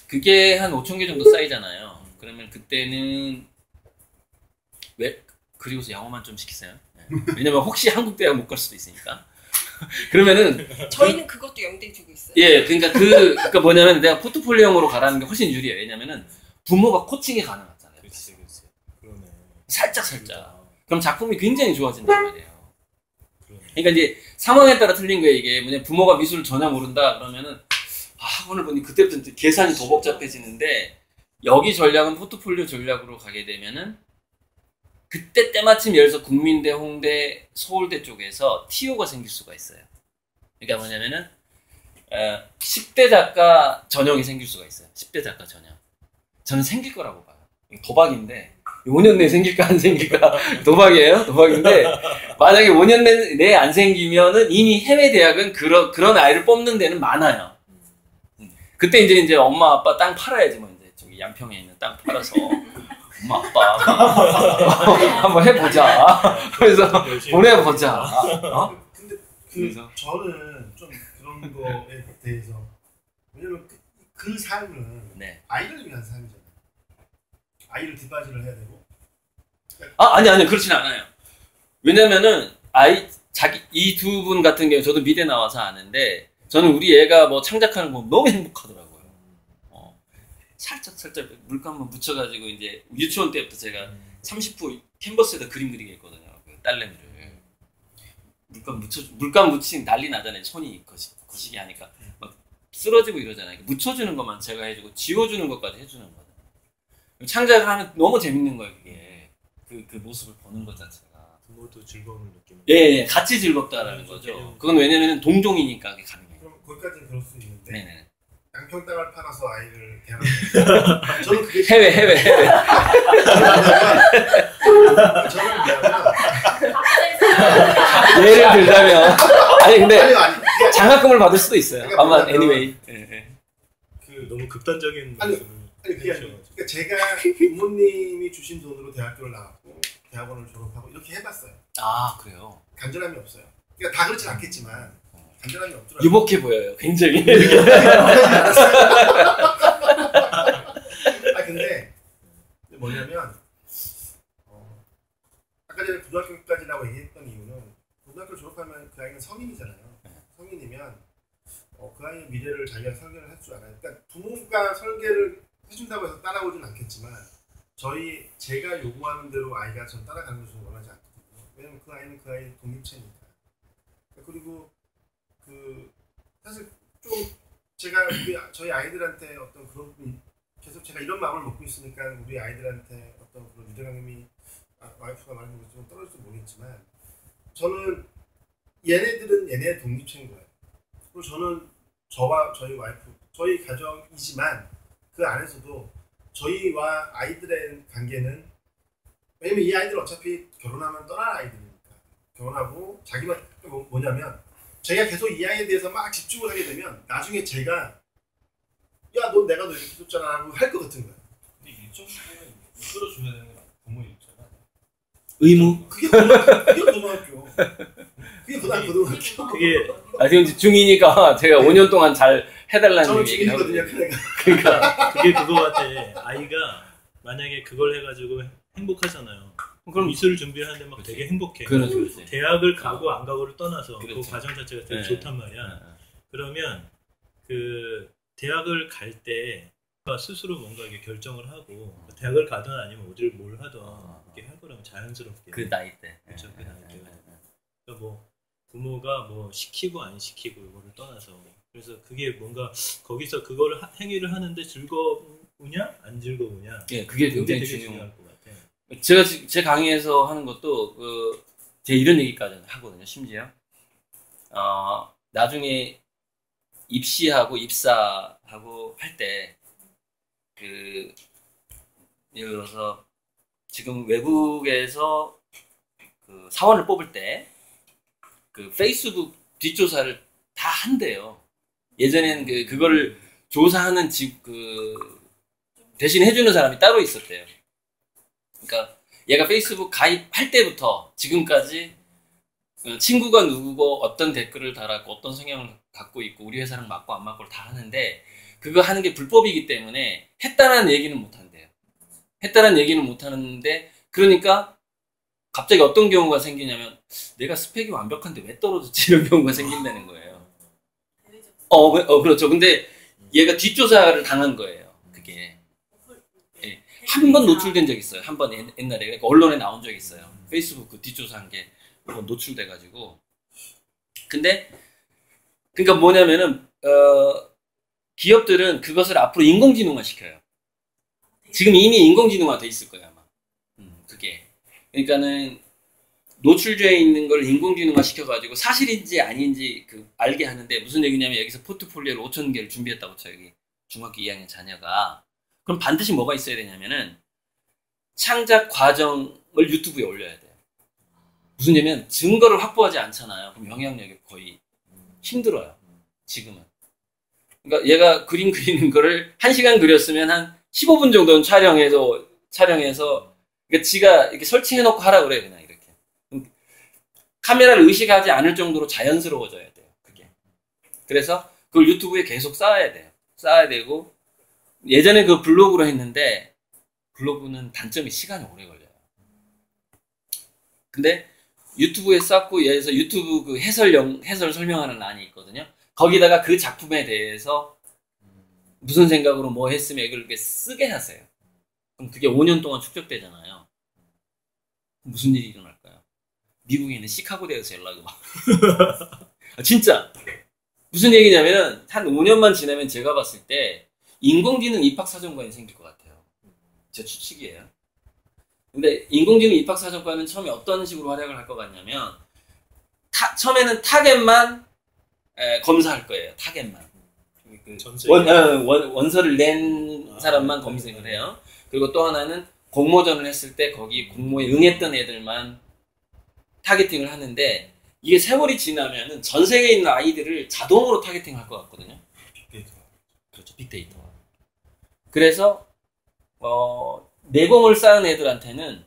그게 한 5,000개 정도 쌓이잖아요. 그러면 그때는 왜 그리고서 영어만 좀 시키세요. 왜냐면 혹시 한국 대학 못 갈 수도 있으니까. 그러면은 저희는 그것도 염두에 두고 있어요. 예, 그러니까 뭐냐면 내가 포트폴리오용으로 가라는 게 훨씬 유리해요. 왜냐면은 부모가 코칭이 가능하잖아요. 그렇지. 그러네. 살짝. 그럼 작품이 굉장히 좋아진단 말이에요. 그러네. 그러니까 이제 상황에 따라 틀린 거예요. 이게 뭐냐, 부모가 미술을 전혀 모른다 그러면은 학원을 보니 그때부터 이제 계산이 더 복잡해지는데, 여기 전략은 포트폴리오 전략으로 가게 되면은 그때 때마침 예를 들어서 국민대, 홍대, 서울대 쪽에서 TO가 생길 수가 있어요. 그러니까 뭐냐면은 10대 작가 전형이 생길 수가 있어요. 10대 작가 전형. 저는 생길 거라고 봐요. 도박인데 5년 내에 생길까 안 생길까 도박이에요. 도박인데 만약에 5년 내에 안 생기면은 이미 해외 대학은 그런 아이를 뽑는 데는 많아요. 그때 이제 엄마 아빠 땅 팔아야지 뭐. 이제 저기 양평에 있는 땅 팔아서 엄마 아빠 한번 해보자. 그래서 보내보자. 근데 그래서? 저는 좀 그런 거에 대해서, 왜냐면 그 삶은 네. 아이를 위한 삶이잖아요. 아이를 뒷바지를 해야 되고. 아니 그렇진 않아요. 왜냐면은 이 두 분 같은 경우 저도 미대 나와서 아는데, 저는 우리 애가 뭐 창작하는 거 너무 행복하더라고요. 살짝 물감만 묻혀가지고 이제 유치원 때부터 제가 30호 캔버스에다 그림 그리게 했거든요. 그 딸내미를 물감 묻히면 난리 나잖아요. 손이 거시기 하니까 막 쓰러지고 이러잖아요. 묻혀주는 것만 제가 해주고 지워주는 것까지 해주는 거예요. 창작을 하면 너무 재밌는 거예요. 그게 그 모습을 보는 것 자체가. 부모도 즐거움을 느끼는. 예, 같이 즐겁다라는 거죠. 그건 왜냐면 동종이니까 그게 가능해요. 그럼 거기까지는 그럴 수 있는데. 네네. 양평 땅을 팔아서 아이를 대하는 저는 그게 해외. 저는 뭐냐면 예를 들자면 아니 근데 아니 장학금을 받을 수도 있어요. 그러니까 아마 뭐냐면 anyway. 너무 극단적인 아니, 말씀을 그게 아니라 해주셔가지고. 그러니까 제가 부모님이 주신 돈으로 대학교를 나왔고 대학원을 졸업하고 이렇게 해봤어요. 아 그래요. 간절함이 없어요. 그러니까 다 그렇진 않겠지만 간절함이 없더라고요. 유복해 보여요. 굉장히. 근데 뭐냐면 아까 전에 고등학교까지라고 얘기했던 이유는, 고등학교 졸업하면 그 아이는 성인이잖아요. 성인이면 그 아이의 미래를 자기가 설계를 할 줄 알아요. 그러니까 부모가 설계를 해준다고 해서 따라오진 않겠지만 제가 요구하는 대로 아이가 전 따라가는 것을 원하지 않거든요. 왜냐면 그 아이는 그 아이의 독립체니까. 그리고 사실 좀 제가 저희 아이들한테 어떤 그런 부분, 계속 제가 이런 마음을 먹고 있으니까 우리 아이들한테 어떤 그런 유대감이 와이프가 말하는 것처럼 떨어질지 모르겠지만, 저는 얘네들은 얘네의 독립체인 거예요. 그리고 저는 저와 저희 와이프, 저희 가정이지만 그 안에서도 저희와 아이들의 관계는, 왜냐면 이 아이들은 어차피 결혼하면 떠날 아이들이니까, 결혼하고 자기만 뭐냐면 제가 계속 이 아이에 대해서 막 집중을 하게 되면 나중에 제가 야, 너 내가 너 이렇게 줬잖아 하고 할 것 같은 거야. 근데 일정 부분은 이끌어줘야 되는 게 부모 입장이야. 의무? 그게 고등학교. 그게 고등학교. 그게 지금 중이니까 제가 5년 동안 잘 해달라는 저는 얘기를 하고 중이거든요. 있어요. 그러니까 그게 그거 같아. 아이가 만약에 그걸 해가지고 행복하잖아요. 그럼 미술을 준비하는데 막 되게 행복해. 그렇지. 대학을 가고 안 가고를 떠나서 그 그렇지. 과정 자체가 되게 네. 좋단 말이야. 그러면 그 대학을 갈 때 스스로 뭔가 이렇게 결정을 하고 대학을 가든 아니면 어디를 뭘 하든 이렇게 할 거라면 자연스럽게. 그 나이 때. 그렇죠. 그 나이 때. 그러니까 뭐 부모가 뭐 시키고 안 시키고 이거를 떠나서, 그래서 그게 뭔가 거기서 그거를 행위를 하는데 즐거움 즐거우냐 안 즐거우냐. 예, 그게 그게 굉장히 되게 중요해요. 중요할 것 같아요. 제가 제 강의에서 하는 것도 제 이런 얘기까지 하거든요. 심지어 나중에 입시하고 입사하고 할 때 예를 들어서 지금 외국에서 그 사원을 뽑을 때 그 페이스북 뒷조사를 다 한대요. 예전엔 그거를 조사하는 대신 해주는 사람이 따로 있었대요. 그러니까 얘가 페이스북 가입할 때부터 지금까지 친구가 누구고 어떤 댓글을 달았고 어떤 성향을 갖고 있고 우리 회사랑 맞고 안 맞고를 다 하는데 그거 하는 게 불법이기 때문에 했다는 얘기는 못 한대요. 했다는 얘기는 못 하는데 그러니까 갑자기 어떤 경우가 생기냐면 내가 스펙이 완벽한데 왜 떨어졌지 이런 경우가 생긴다는 거예요. 그렇죠. 근데 얘가 뒷조사를 당한 거예요. 그게. 예. 한 번 노출된 적이 있어요. 한 번 옛날에 그러니까 언론에 나온 적이 있어요. 페이스북 그 뒷조사한 게 노출돼가지고. 근데 그러니까 뭐냐면은 기업들은 그것을 앞으로 인공지능화 시켜요. 지금 이미 인공지능화 돼 있을 거예요 아마. 그게. 그러니까는 노출되어 있는 걸 인공지능화 시켜가지고 사실인지 아닌지 알게 하는데 무슨 얘기냐면 여기서 포트폴리오를 5,000개를 준비했다고 쳐 여기 중학교 2학년 자녀가. 그럼 반드시 뭐가 있어야 되냐면은 창작 과정을 유튜브에 올려야 돼요. 무슨 얘기냐면 증거를 확보하지 않잖아요. 그럼 영향력이 거의 힘들어요. 지금은. 그러니까 얘가 그림 그리는 거를 1시간 그렸으면 한 15분 정도는 촬영해서 그러니까 지가 이렇게 설치해놓고 하라 그래요. 그냥 이렇게. 카메라를 의식하지 않을 정도로 자연스러워져야 돼요. 그게. 그래서 그걸 유튜브에 계속 쌓아야 돼요. 쌓아야 되고 예전에 그 블로그로 했는데 블로그는 단점이 시간이 오래 걸려요. 근데 유튜브에 쌓고 예에서 유튜브 그 해설 설명하는 란이 있거든요. 거기다가 그 작품에 대해서 무슨 생각으로 뭐 했으면 이걸 이렇게 쓰게 하세요. 그럼 그게 5년 동안 축적되잖아요. 무슨 일이 일어날까요? 미국에 있는 시카고 대에서 연락이 와. 진짜 무슨 얘기냐면은 한 5년만 지나면 제가 봤을 때 인공지능 입학사정관이 생길 것 같아요. 제 추측이에요. 근데 인공지능 입학사정관은 처음에 어떤 식으로 활약을 할 것 같냐면 처음에는 타겟만 검사할 거예요. 타겟만. 원서를 낸 사람만 검색을 해요. 그리고 또 하나는 공모전을 했을 때 거기 공모에 응했던 애들만 타겟팅을 하는데 이게 세월이 지나면은 전 세계에 있는 아이들을 자동으로 타겟팅할 것 같거든요. 빅데이터. 그렇죠. 빅데이터. 그래서 내공을 쌓은 애들한테는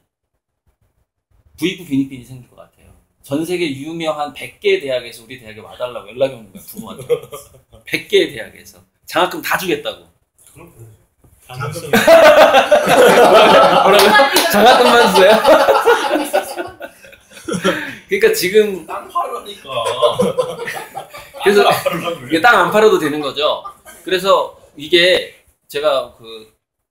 부익부 빈익빈이 생길 것 같아요. 전 세계 유명한 100개 대학에서 우리 대학에 와달라고 연락이 오는 거야. 부모한테. 100개 대학에서. 장학금 다 주겠다고. 그럼 가능성 뭐라고요? 장학금만 주세요? 그러니까 지금 땅 팔으니까. 그래서 이게 땅 안 팔아도 되는 거죠. 그래서 이게 제가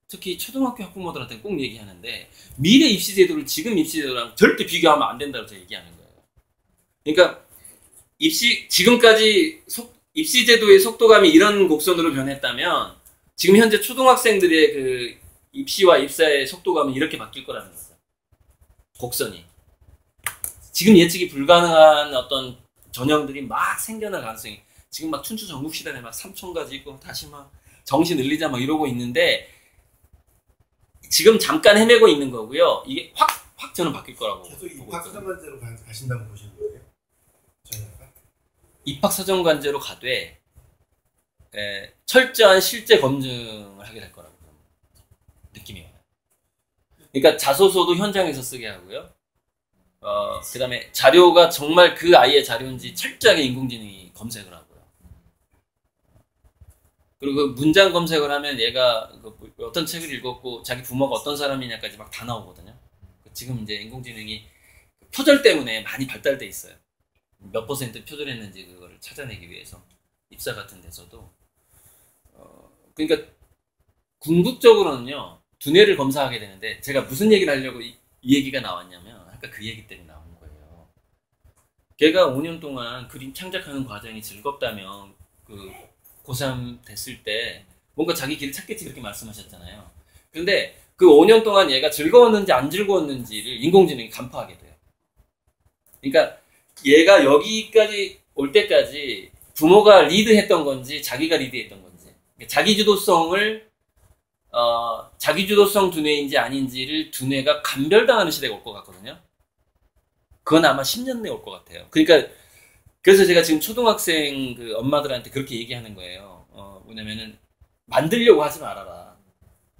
특히 초등학교 학부모들한테 꼭 얘기하는데 미래 입시 제도를 지금 입시 제도랑 절대 비교하면 안 된다고 제가 얘기하는 거예요. 그러니까 지금까지 입시 제도의 속도감이 이런 곡선으로 변했다면 지금 현재 초등학생들의 그 입시와 입사의 속도감은 이렇게 바뀔 거라는 거죠. 곡선이. 지금 예측이 불가능한 어떤 전형들이 막 생겨날 가능성이 지금 막 춘추 전국시대에 막 3,000가지 있고 다시 막 정신 늘리자 막 이러고 있는데 지금 잠깐 헤매고 있는 거고요. 이게 확 저는 바뀔 거라고 계속 보고 있거든요. 입학사정관제로 가신다고 보시는 거예요? 저희가? 입학사정관제로 가되 철저한 실제 검증을 하게 될 거라고 느낌이 와요. 그러니까 자소서도 현장에서 쓰게 하고요. 그 다음에 자료가 정말 그 아이의 자료인지 철저하게 인공지능이 검색을 하고요. 그리고 문장 검색을 하면 얘가 어떤 책을 읽었고 자기 부모가 어떤 사람이냐까지 막 다 나오거든요. 지금 이제 인공지능이 표절 때문에 많이 발달돼 있어요. 몇 퍼센트 표절했는지 그거를 찾아내기 위해서 입사 같은 데서도 그러니까 궁극적으로는요 두뇌를 검사하게 되는데 제가 무슨 얘기를 하려고 이 얘기가 나왔냐면 아까 그 얘기 때문에 나온 거예요. 걔가 5년 동안 그림 창작하는 과정이 즐겁다면 그 고3 됐을 때 뭔가 자기 길을 찾겠지 그렇게 말씀하셨잖아요. 그런데 그 5년 동안 얘가 즐거웠는지 안 즐거웠는지를 인공지능이 간파하게 돼요. 그러니까 얘가 여기까지 올 때까지 부모가 리드했던 건지 자기가 리드했던 건지 자기주도성 두뇌인지 아닌지를 두뇌가 감별당하는 시대가 올 것 같거든요. 그건 아마 10년 내에 올 것 같아요. 그러니까 그래서 제가 지금 초등학생 그 엄마들한테 그렇게 얘기하는 거예요. 뭐냐면은 만들려고 하지 말아라.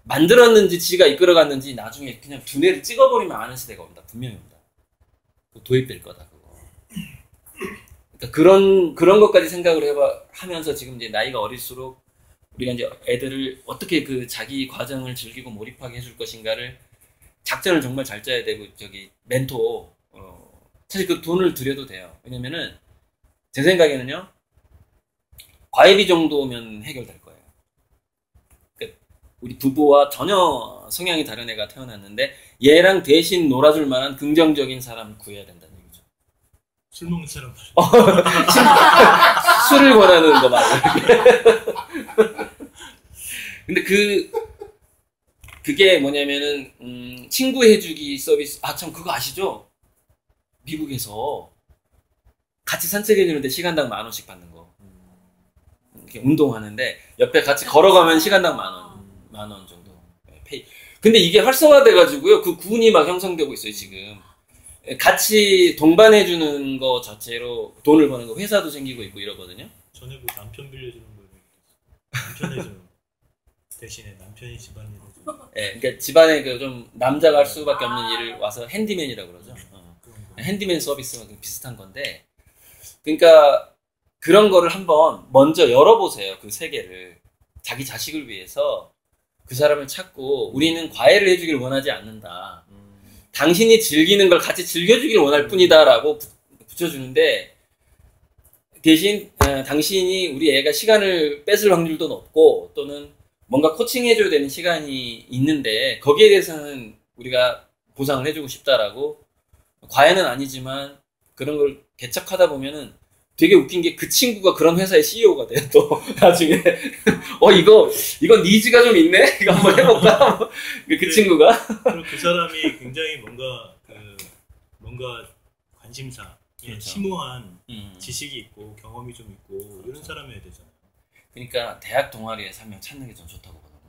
만들었는지 지가 이끌어갔는지 나중에 그냥 두뇌를 찍어버리면 아는 시대가 온다. 분명히 온다. 도입될 거다 그거. 그러니까 그런 것까지 생각을 하면서 지금 이제 나이가 어릴수록 우리가 이제 애들을 어떻게 그 자기 과정을 즐기고 몰입하게 해줄 것인가를 작전을 정말 잘 짜야 되고 멘토 사실 그 돈을 들여도 돼요. 왜냐면은 제 생각에는요 과외비 정도면 해결될 거예요. 그러니까 우리 부부와 전혀 성향이 다른 애가 태어났는데 얘랑 대신 놀아줄 만한 긍정적인 사람 구해야 된다는 얘기죠. 술 먹는 사람 술을 권하는 거 말이에요. 근데 그게 뭐냐면은 친구 해주기 서비스 참 그거 아시죠? 미국에서 같이 산책해주는데 시간당 10,000원씩 받는 거. 이렇게 운동하는데 옆에 같이 걸어가면 시간당 10,000원 정도 페이. 근데 이게 활성화돼가지고요 그 구운이 막 형성되고 있어요 지금. 같이 동반해주는 거 자체로 돈을 버는 거 회사도 생기고 있고 이러거든요. 전에 뭐 남편 빌려주는 거예요. 남편 해주는 대신에 남편이 집안일을 해주는. 네, 그러니까 집안에 그 좀 남자가 할 수밖에 없는 일을 와서 핸디맨이라고 그러죠. 핸디맨 서비스가 비슷한 건데, 그러니까 그런 거를 한번 먼저 열어보세요. 그 세계를 자기 자식을 위해서 그 사람을 찾고 우리는 과외를 해주길 원하지 않는다. 당신이 즐기는 걸 같이 즐겨주길 원할 뿐이다라고 붙여주는데 대신 당신이 우리 애가 시간을 뺏을 확률도 높고 또는 뭔가 코칭해줘야 되는 시간이 있는데 거기에 대해서는 우리가 보상을 해주고 싶다라고 과외는 아니지만 그런 걸 개척하다 보면은 되게 웃긴 게 그 친구가 그런 회사의 CEO가 돼요 또 나중에 이건 니즈가 좀 있네 이거 한번 해볼까 그 친구가 그리고 그 사람이 굉장히 뭔가 관심사 그렇죠. 심오한 지식이 있고 경험이 좀 있고 그렇죠. 이런 사람이어야 되잖아요. 그러니까 대학 동아리에서 한 명 찾는 게 전 좋다고 보거든요.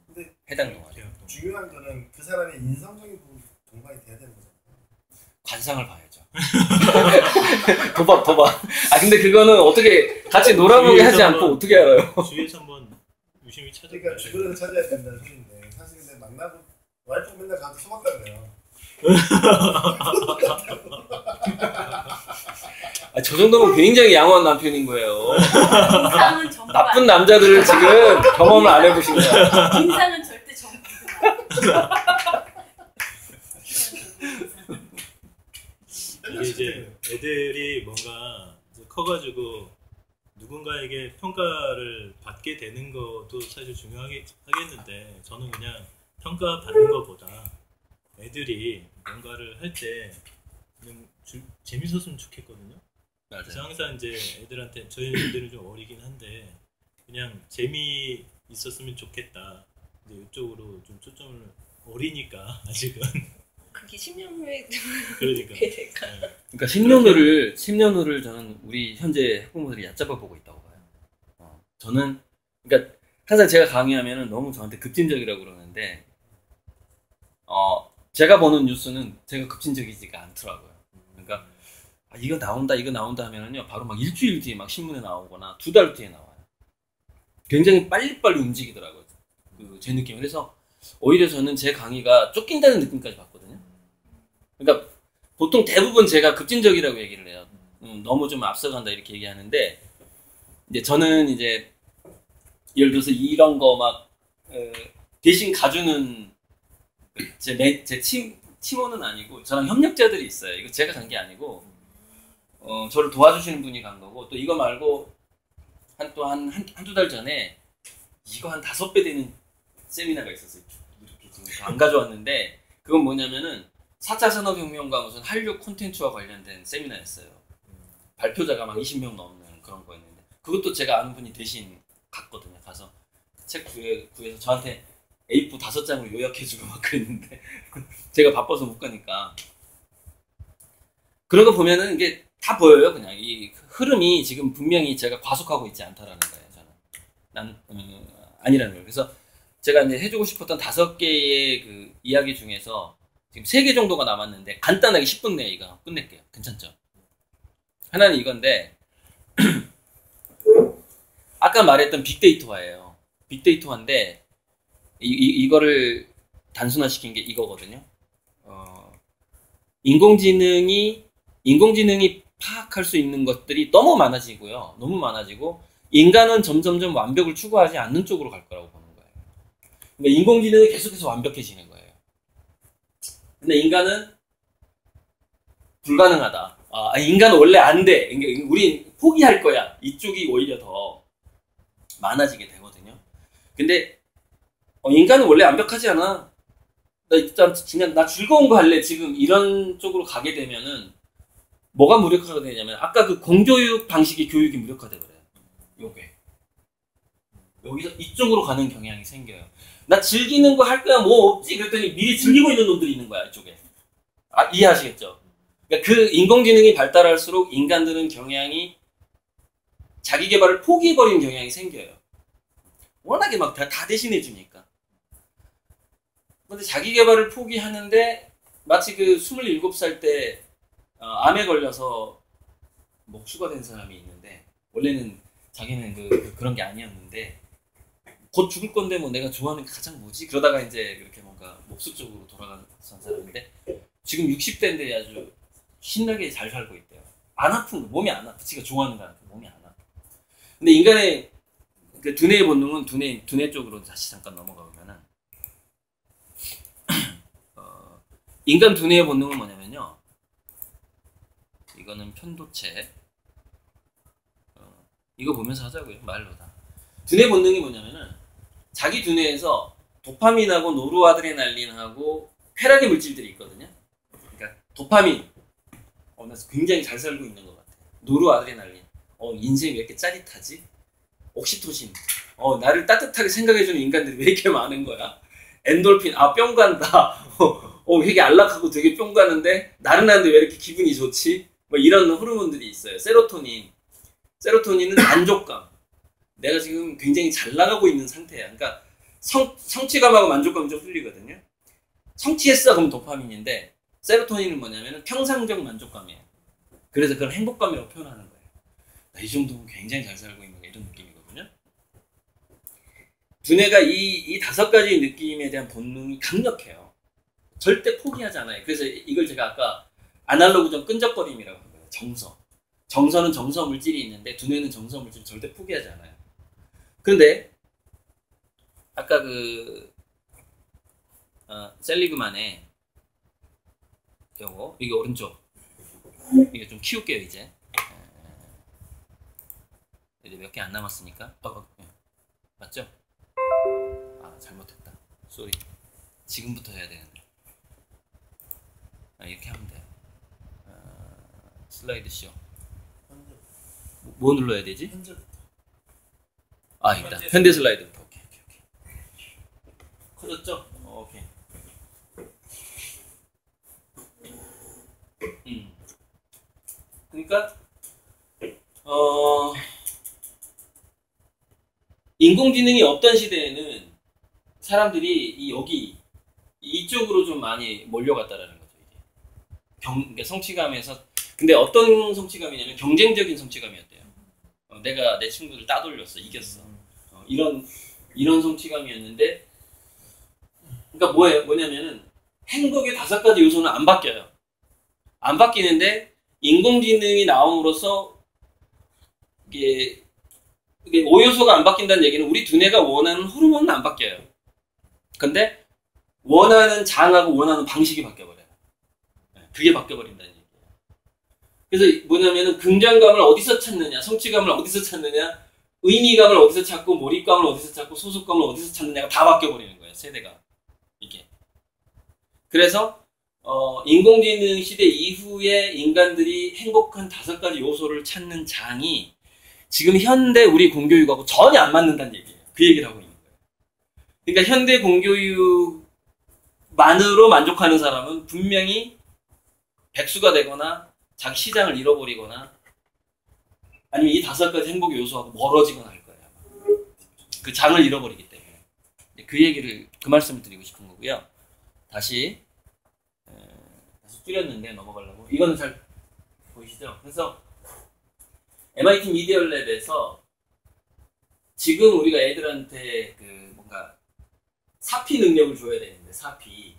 근데 해당 동아리. 중요한 거는 그 사람의 인성적인 부분 동반이 돼야 되는 거잖아요. 관상을 봐야죠. 도박. 근데 그거는 어떻게 같이 놀아보게 하지 않고 어떻게 알아요? 주위에서 한번 유심히 찾아봐야 그러니까 주변에서 찾아야 된다는 소리인데 사실 근데 만나고 와이프 맨날 가서 소박다 그래요. 저 정도면 굉장히 양호한 남편인 거예요. 인상은 전부 나쁜 남자들을 지금 경험을 안 해보신 거야. 인상은 절대 전부가. 이게 이제 애들이 뭔가 이제 커가지고 누군가에게 평가를 받게 되는 것도 사실 중요하겠는데 저는 그냥 평가 받는 것보다 애들이 뭔가를 할 때 그냥 재밌었으면 좋겠거든요. 맞아요. 그래서 항상 이제 애들한테 저희 애들은 좀 어리긴 한데 그냥 재미 있었으면 좋겠다. 이제 이쪽으로 좀 초점을 어리니까 아직은. 그게 10년 후에 그러니까. 될까? 네. 그러니까 10년 후를 저는 우리 현재 학부모들이 얕잡아 보고 있다고 봐요. 저는 그러니까 항상 제가 강의하면은 너무 저한테 급진적이라고 그러는데 제가 보는 뉴스는 제가 급진적이지가 않더라고요. 그러니까 이거 나온다 하면은요 바로 막 일주일 뒤에 막 신문에 나오거나 2달 뒤에 나와요. 굉장히 빨리빨리 움직이더라고요. 제 느낌. 그래서 오히려 저는 제 강의가 쫓긴다는 느낌까지 받거든요. 그러니까 보통 대부분 제가 급진적이라고 얘기를 해요. 너무 좀 앞서간다 이렇게 얘기하는데 이제 저는 이제 예를 들어서 이런 거 막 대신 가주는 제 팀원은 아니고 저랑 협력자들이 있어요. 이거 제가 간 게 아니고 저를 도와주시는 분이 간 거고 또 이거 말고 한두 달 전에 이거 한 5배 되는 세미나가 있었어요. 이렇게 지금 안 가져왔는데 그건 뭐냐면은 4차 산업혁명과 무슨 한류 콘텐츠와 관련된 세미나였어요. 발표자가 막 20명 넘는 그런 거였는데 그것도 제가 아는 분이 대신 갔거든요. 가서 책 구해서 저한테 A4 5장을 요약해주고 막 그랬는데 제가 바빠서 못 가니까 그런 거 보면은 이게 다 보여요. 그냥 이 흐름이 지금 분명히 제가 과속하고 있지 않다라는 거예요. 저는 난 아니라는 거예요. 그래서 제가 이제 해주고 싶었던 5개의 그 이야기 중에서 지금 3개 정도가 남았는데 간단하게 10분 내에 이거 끝낼게요. 괜찮죠? 하나는 이건데 아까 말했던 빅데이터화예요. 빅데이터화인데 이거를 단순화시킨 게 이거거든요. 인공지능이 파악할 수 있는 것들이 너무 많아지고요. 너무 많아지고 인간은 점점점 완벽을 추구하지 않는 쪽으로 갈 거라고 보는 거예요. 그러니까 인공지능이 계속해서 완벽해지는 거예요. 근데 인간은 불가능하다. 인간은 원래 안 돼. 우린 포기할 거야. 이쪽이 오히려 더 많아지게 되거든요. 근데 인간은 원래 완벽하지 않아. 나 일단 그냥 나 즐거운 거 할래. 지금 이런 쪽으로 가게 되면은 뭐가 무력화가 되냐면 아까 그 공교육 방식의 교육이 무력화돼 버려요. 요게 여기서 이쪽으로 가는 경향이 생겨요. 나 즐기는 거 할 거야 뭐 없지 그랬더니 미리 즐기고 있는 놈들이 있는 거야 이쪽에. 이해하시겠죠? 그러니까 그 인공지능이 발달할수록 인간들은 경향이 자기 개발을 포기해버리는 경향이 생겨요. 워낙에 막 다 대신해 주니까. 근데 자기 개발을 포기하는데 마치 그 27살 때 암에 걸려서 목수가 된 사람이 있는데 원래는 자기는 그런 게 아니었는데 곧 죽을 건데 뭐 내가 좋아하는 게 가장 뭐지? 그러다가 이제 그렇게 뭔가 목수 쪽으로 돌아간 사람인데 지금 60대인데 아주 신나게 잘 살고 있대요. 안 아픈 거, 몸이 안 아파. 지가 좋아하는 거 몸이 안 아파. 근데 인간의 그 두뇌의 본능은 두뇌 쪽으로 다시 잠깐 넘어가 보면은 인간 두뇌의 본능은 뭐냐면요. 이거는 편도체. 이거 보면서 하자고요. 말로 다. 두뇌 본능이 뭐냐면은 자기 두뇌에서 도파민하고 노르아드레날린하고 쾌락의 물질들이 있거든요. 그러니까 도파민. 나 굉장히 잘 살고 있는 것 같아. 노르아드레날린. 인생이 왜 이렇게 짜릿하지? 옥시토신. 나를 따뜻하게 생각해주는 인간들이 왜 이렇게 많은 거야? 엔돌핀. 뿅 간다. 되게 안락하고 되게 뿅 가는데 나른한데 왜 이렇게 기분이 좋지? 뭐 이런 호르몬들이 있어요. 세로토닌은 만족감. 내가 지금 굉장히 잘 나가고 있는 상태야. 그러니까 성취감하고 만족감이 좀 틀리거든요. 성취했어 그럼 도파민인데 세로토닌은 뭐냐면 평상적 만족감이에요. 그래서 그걸 행복감이라고 표현하는 거예요. 나 이 정도면 굉장히 잘 살고 있는 이런 느낌이거든요. 두뇌가 이 5가지 느낌에 대한 본능이 강력해요. 절대 포기하지 않아요. 그래서 이걸 제가 아까 아날로그적 끈적거림이라고 한 거예요. 정서는 정서 물질이 있는데 두뇌는 정서 물질 절대 포기하지 않아요. 그런데 아까 셀리그만의 이게 오른쪽 이게 좀 키울게요 이제 몇 개 안 남았으니까 맞죠? 잘못했다. 쏘리. 지금부터 해야 되는데 이렇게 하면 돼요. 슬라이드 쇼. 뭐 눌러야 되지? 있다. 현대 슬라이드부터. 오케이. 커졌죠? 오케이. 그러니까 인공지능이 없던 시대에는 사람들이 이쪽으로 좀 많이 몰려갔다라는 거죠. 이게 그러니까 성취감에서 근데 어떤 성취감이냐면 경쟁적인 성취감이었대요. 내가 내 친구들 따돌렸어, 이겼어. 이런 성취감이었는데, 그러니까 뭐냐면은 행복의 5가지 요소는 안 바뀌어요. 안 바뀌는데 인공지능이 나옴으로써 이게 5요소가 안 바뀐다는 얘기는 우리 두뇌가 원하는 호르몬은 안 바뀌어요. 근데 원하는 장하고 원하는 방식이 바뀌어버려요. 그게 바뀌어버린다는 얘기예요. 그래서 뭐냐면은 긍정감을 어디서 찾느냐, 성취감을 어디서 찾느냐, 의미감을 어디서 찾고, 몰입감을 어디서 찾고, 소속감을 어디서 찾느냐가 다 바뀌어버리는 거예요. 세대가. 이게. 그래서 인공지능 시대 이후에 인간들이 행복한 5가지 요소를 찾는 장이 지금 현대 우리 공교육하고 전혀 안 맞는다는 얘기예요. 그 얘기를 하고 있는 거예요. 그러니까 현대 공교육만으로 만족하는 사람은 분명히 백수가 되거나 자기 시장을 잃어버리거나 아니면 이 5가지 행복의 요소하고 멀어지거나 할 거예요. 그 장을 잃어버리기 때문에. 그 말씀을 드리고 싶은 거고요. 다시 줄였는데 넘어가려고. 이거는 잘 보이시죠? 그래서 MIT 미디어 랩에서 지금 우리가 애들한테 뭔가 사피 능력을 줘야 되는데, 사피.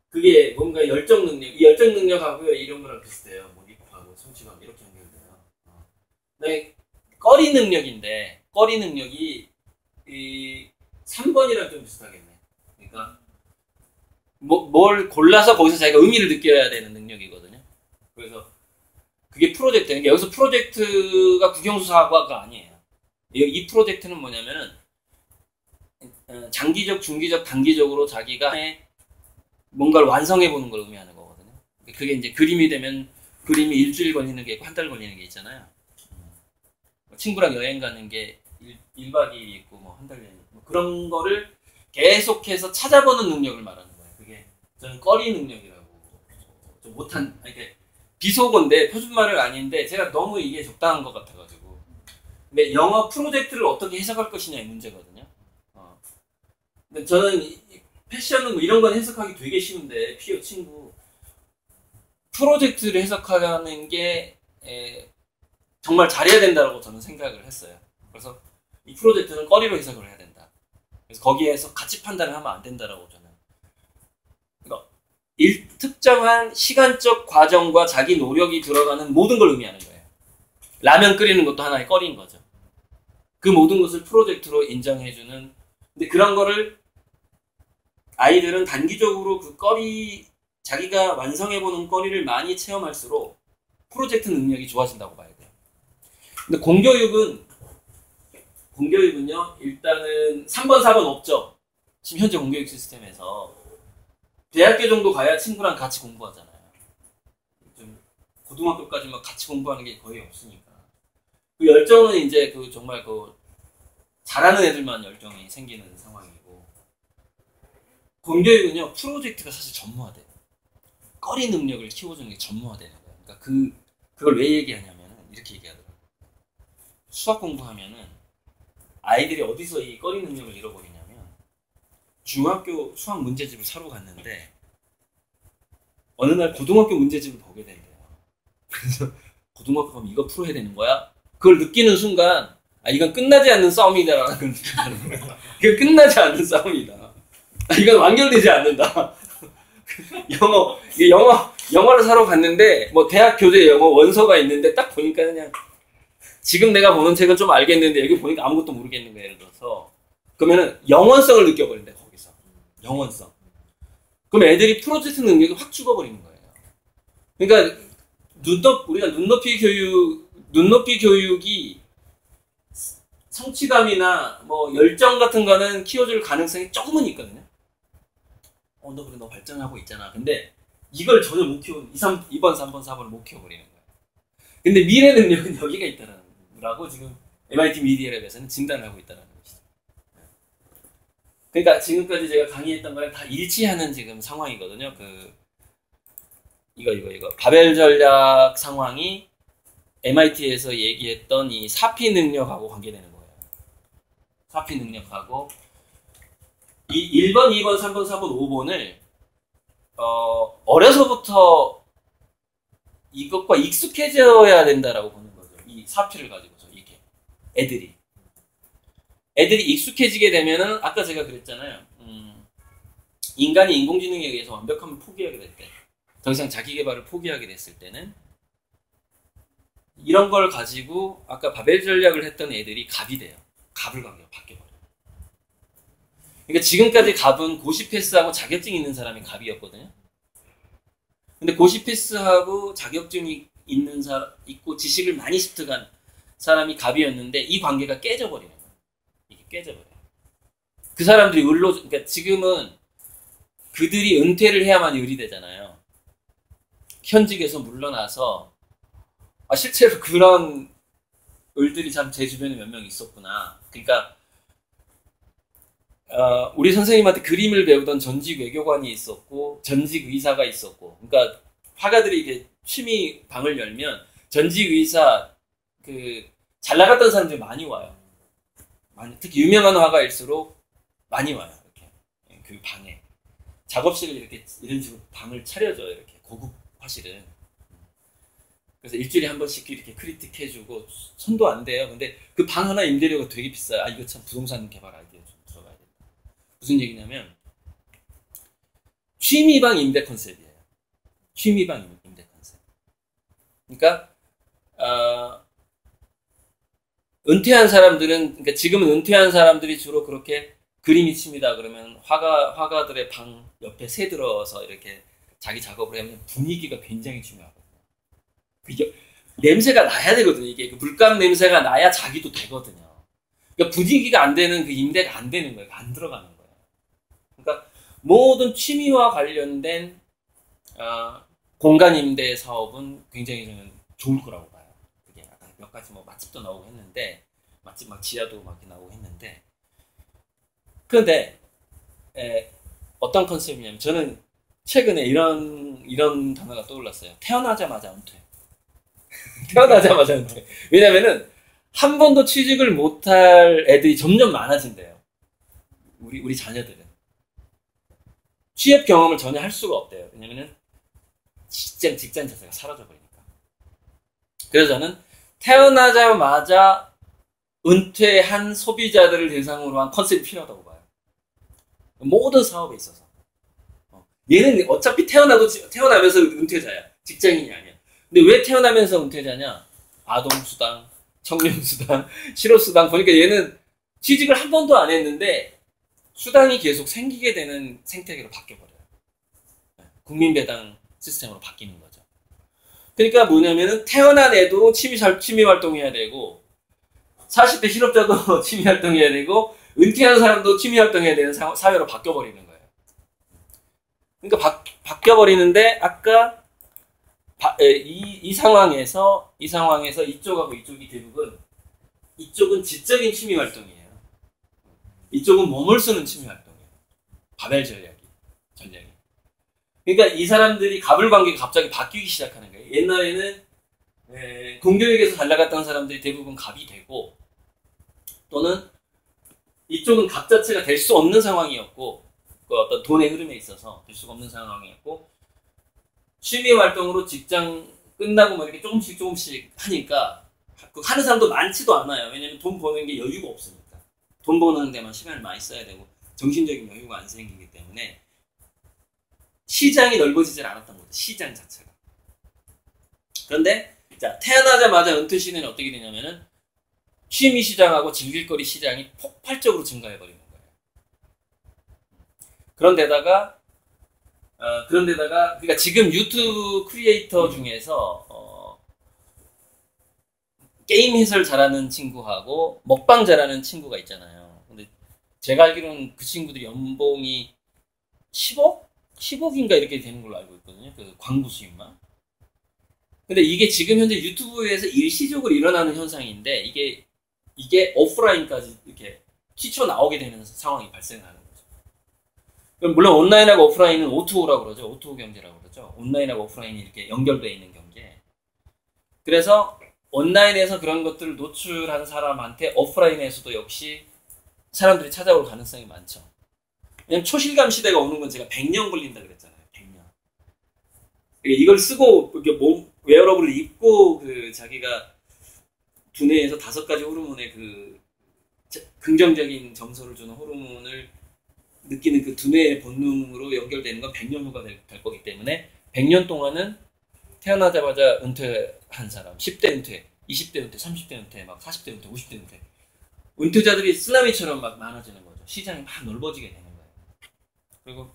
그게 뭔가 열정 능력, 이 열정 능력하고요, 이런 거랑 비슷해요. 몰입하고 성취감 이렇게 연결돼요. 그다음에 꺼리 능력인데, 꺼리 능력이 이 3번이랑 좀 비슷하겠네. 그러니까 뭘 골라서 거기서 자기가 의미를 느껴야 되는 능력이거든요. 그래서 그게 프로젝트. 그러니까 여기서 프로젝트가 국영수사과가 아니에요. 이 프로젝트는 뭐냐면은 장기적, 중기적, 단기적으로 자기가 뭔가를 완성해 보는 걸 의미하는 거거든요. 그게 이제 그림이 되면 그림이 일주일 걸리는 게 있고 한 달 걸리는 게 있잖아요. 친구랑 여행 가는 게 1박 2일이 있고 뭐 한 달 여행, 뭐 그런 거를 계속해서 찾아보는 능력을 말하는 거예요. 그게 저는 꺼리 능력이라고. 좀 못한, 이렇게 비속어인데 표준말은 아닌데 제가 너무 이게 적당한 것 같아가지고. 근데 영어 프로젝트를 어떻게 해석할 것이냐의 문제거든요. 근데 저는 패션은 뭐 이런 건 해석하기 되게 쉬운데, 피어 친구 프로젝트를 해석하는 게 정말 잘해야 된다고 저는 생각을 했어요. 그래서 이 프로젝트는 꺼리로 해석을 해야 된다. 그래서 거기에서 가치 판단을 하면 안 된다라고 저는. 그러니까 특정한 시간적 과정과 자기 노력이 들어가는 모든 걸 의미하는 거예요. 라면 끓이는 것도 하나의 꺼리인 거죠. 그 모든 것을 프로젝트로 인정해주는. 근데 그런 거를 아이들은 단기적으로 그 꺼리, 자기가 완성해보는 꺼리를 많이 체험할수록 프로젝트 능력이 좋아진다고 봐야 돼요. 근데 공교육은요, 일단은 3번, 4번 없죠. 지금 현재 공교육 시스템에서. 대학교 정도 가야 친구랑 같이 공부하잖아요. 좀 고등학교까지만 같이 공부하는 게 거의 없으니까. 그 열정은 이제 정말 잘하는 애들만 열정이 생기는 상황이고. 공교육은요, 프로젝트가 사실 전무화돼요. 꺼리 능력을 키워주는 게 전무화되는 거예요. 그러니까 그걸 왜 얘기하냐면은 이렇게 얘기하더라고요. 수학 공부하면은 아이들이 어디서 이 꺼리 능력을 잃어버리냐면, 중학교 수학 문제집을 사러 갔는데 어느 날 고등학교 문제집을 보게 된대요. 그래서 고등학교 가면 이거 풀어야 되는 거야? 그걸 느끼는 순간 이건 끝나지 않는 싸움이다라는 걸 느끼는 거예요. 이건 끝나지 않는 싸움이다. 이건 완결되지 않는다. 영어를 사러 갔는데 뭐 대학 교재 영어 원서가 있는데 딱 보니까 그냥 지금 내가 보는 책은 좀 알겠는데 여기 보니까 아무것도 모르겠는 거예요. 예를 들어서 그러면은 영원성을 느껴버린다. 거기서 영원성. 그럼 애들이 프로젝트 능력이 확 죽어버리는 거예요. 그러니까 우리가 눈높이 교육이 성취감이나 뭐 열정 같은 거는 키워줄 가능성이 조금은 있거든요. 너 그래, 너 발전하고 있잖아. 근데 이걸 전혀 못 키우는 2번, 3번, 4번을 못 키워버리는 거예요. 근데 미래 능력은 여기가 있다는 거라고 지금 MIT 미디어 랩에서는 진단을 하고 있다는 것이죠. 그러니까 지금까지 제가 강의했던 거랑 다 일치하는 지금 상황이거든요. 이거 바벨 전략 상황이 MIT에서 얘기했던 이 사피 능력하고 관계되는 거예요. 사피 능력하고 이 1번, 2번, 3번, 4번, 5번을 어려서부터 이것과 익숙해져야 된다라고 보는 거죠. 이 사피를 가지고서 이게 애들이 익숙해지게 되면은 아까 제가 그랬잖아요. 인간이 인공지능에 의해서 완벽함을 포기하게 될 때, 더 이상 자기 개발을 포기하게 됐을 때는 이런 걸 가지고 아까 바벨 전략을 했던 애들이 갑이 돼요. 갑을 바뀌어버려요. 그러니까 지금까지 갑은 고시 패스하고 자격증 있는 사람이 갑이었거든요. 근데 고시 패스하고 자격증이 있는 있고 지식을 많이 습득한 사람이 갑이었는데 이 관계가 깨져버리는 거예요. 이게 깨져버려요. 그 사람들이 그러니까 지금은 그들이 은퇴를 해야만 을이 되잖아요. 현직에서 물러나서 실제로 그런 을들이 참 제 주변에 몇 명 있었구나. 그러니까 우리 선생님한테 그림을 배우던 전직 외교관이 있었고 전직 의사가 있었고, 그러니까 화가들이 이게 취미 방을 열면 전직 의사 잘 나갔던 사람들이 많이 와요. 특히 유명한 화가일수록 많이 와요. 이렇게 그 방에 작업실을 이렇게 이런 식으로 방을 차려줘요. 이렇게 고급 화실은. 그래서 일주일에 한 번씩 이렇게 크리틱 해주고 손도 안 돼요. 근데 그 방 하나 임대료가 되게 비싸요. 이거 참 부동산 개발 아이디어 좀 들어가야 된다. 무슨 얘기냐면 취미방 임대 컨셉이에요. 취미방 임대 컨셉. 그러니까 은퇴한 사람들은, 그러니까 지금은 은퇴한 사람들이 주로 그렇게 그림이 취미다 그러면 화가들의 방 옆에 새들어서 이렇게 자기 작업을 하면 분위기가 굉장히 중요하거든요. 냄새가 나야 되거든요. 이게 물감 냄새가 나야 자기도 되거든요. 그러니까 분위기가 안 되는 그 임대가 안 되는 거예요. 안 들어가는 거예요. 그러니까 모든 취미와 관련된 공간 임대 사업은 굉장히 저는 좋을 거라고 봐요. 그게 아까 몇 가지 뭐 맛집도 나오고 했는데, 맛집 막 지하도 막 나오고 했는데, 그런데 어떤 컨셉이냐면 저는 최근에 이런 단어가 떠올랐어요. 태어나자마자 은퇴. 태어나자마자 은퇴. 왜냐면은 한 번도 취직을 못할 애들이 점점 많아진대요. 우리 자녀들은 취업 경험을 전혀 할 수가 없대요. 왜냐면은 직장 자체가 사라져 버리니까. 그래서 저는 태어나자마자 은퇴한 소비자들을 대상으로 한 컨셉이 필요하다고 봐요. 모든 사업에 있어서. 얘는 어차피 태어나면서 은퇴자야. 직장인이 아니야. 근데 왜 태어나면서 은퇴자냐? 아동수당, 청년수당, 실업수당. 보니까 얘는 취직을 한 번도 안 했는데 수당이 계속 생기게 되는 생태계로 바뀌어버려요. 국민배당 시스템으로 바뀌는 거죠. 그러니까 뭐냐면은 태어난 애도 취미 활동해야 되고, 40대 실업자도 취미 활동해야 되고, 은퇴한 사람도 취미 활동해야 되는 사회로 바뀌어버리는 거예요. 그러니까 바뀌어버리는데, 아까 이 상황에서 이쪽하고 이쪽이 대부분, 이쪽은 지적인 취미 활동이에요. 이쪽은 몸을 쓰는 취미 활동이에요. 바벨 전략이. 그러니까 이 사람들이 갑을 관계가 갑자기 바뀌기 시작하는 거예요. 옛날에는 공교육에서 잘 나갔던 사람들이 대부분 갑이 되고, 또는 이쪽은 갑 자체가 될 수 없는 상황이었고, 그 어떤 돈의 흐름에 있어서 될 수가 없는 상황이었고, 취미 활동으로 직장 끝나고 뭐 이렇게 조금씩 하니까 하는 사람도 많지도 않아요. 왜냐면 돈 버는 게 여유가 없으니까. 돈 버는 데만 시간을 많이 써야 되고 정신적인 여유가 안 생기기 때문에 시장이 넓어지질 않았던 거죠. 시장 자체가. 그런데 자, 태어나자마자 은퇴 시대는 어떻게 되냐면은 취미 시장하고 즐길거리 시장이 폭발적으로 증가해버리는 거예요. 그런데다가 그러니까 지금 유튜브 크리에이터 중에서 게임 해설 잘하는 친구하고 먹방 잘하는 친구가 있잖아요. 근데 제가 알기로는 그 친구들이 연봉이 10억? 10억인가 이렇게 되는 걸로 알고 있거든요. 그 광고 수익만. 근데 이게 지금 현재 유튜브에서 일시적으로 일어나는 현상인데 이게 오프라인까지 이렇게 튀쳐나오게 되는 상황이 발생하는 거죠. 그럼 물론 온라인하고 오프라인은 O2O라고 그러죠. O2O 경제라고 그러죠. 온라인하고 오프라인이 이렇게 연결되어 있는 경제. 그래서 온라인에서 그런 것들을 노출한 사람한테 오프라인에서도 역시 사람들이 찾아올 가능성이 많죠. 왜냐면 초실감 시대가 오는 건 제가 100년 걸린다 그랬잖아요. 100년. 이걸 쓰고 이렇게 웨어러블을 입고 자기가 두뇌에서 5가지 호르몬의 긍정적인 정서를 주는 호르몬을 느끼는 그 두뇌의 본능으로 연결되는 건 100년 후가 될 거기 때문에 100년 동안은 태어나자마자 은퇴한 사람, 10대 은퇴, 20대 은퇴, 30대 은퇴, 막 40대 은퇴, 50대 은퇴. 은퇴자들이 쓰나미처럼 막 많아지는 거죠. 시장이 막 넓어지게 되는 거예요.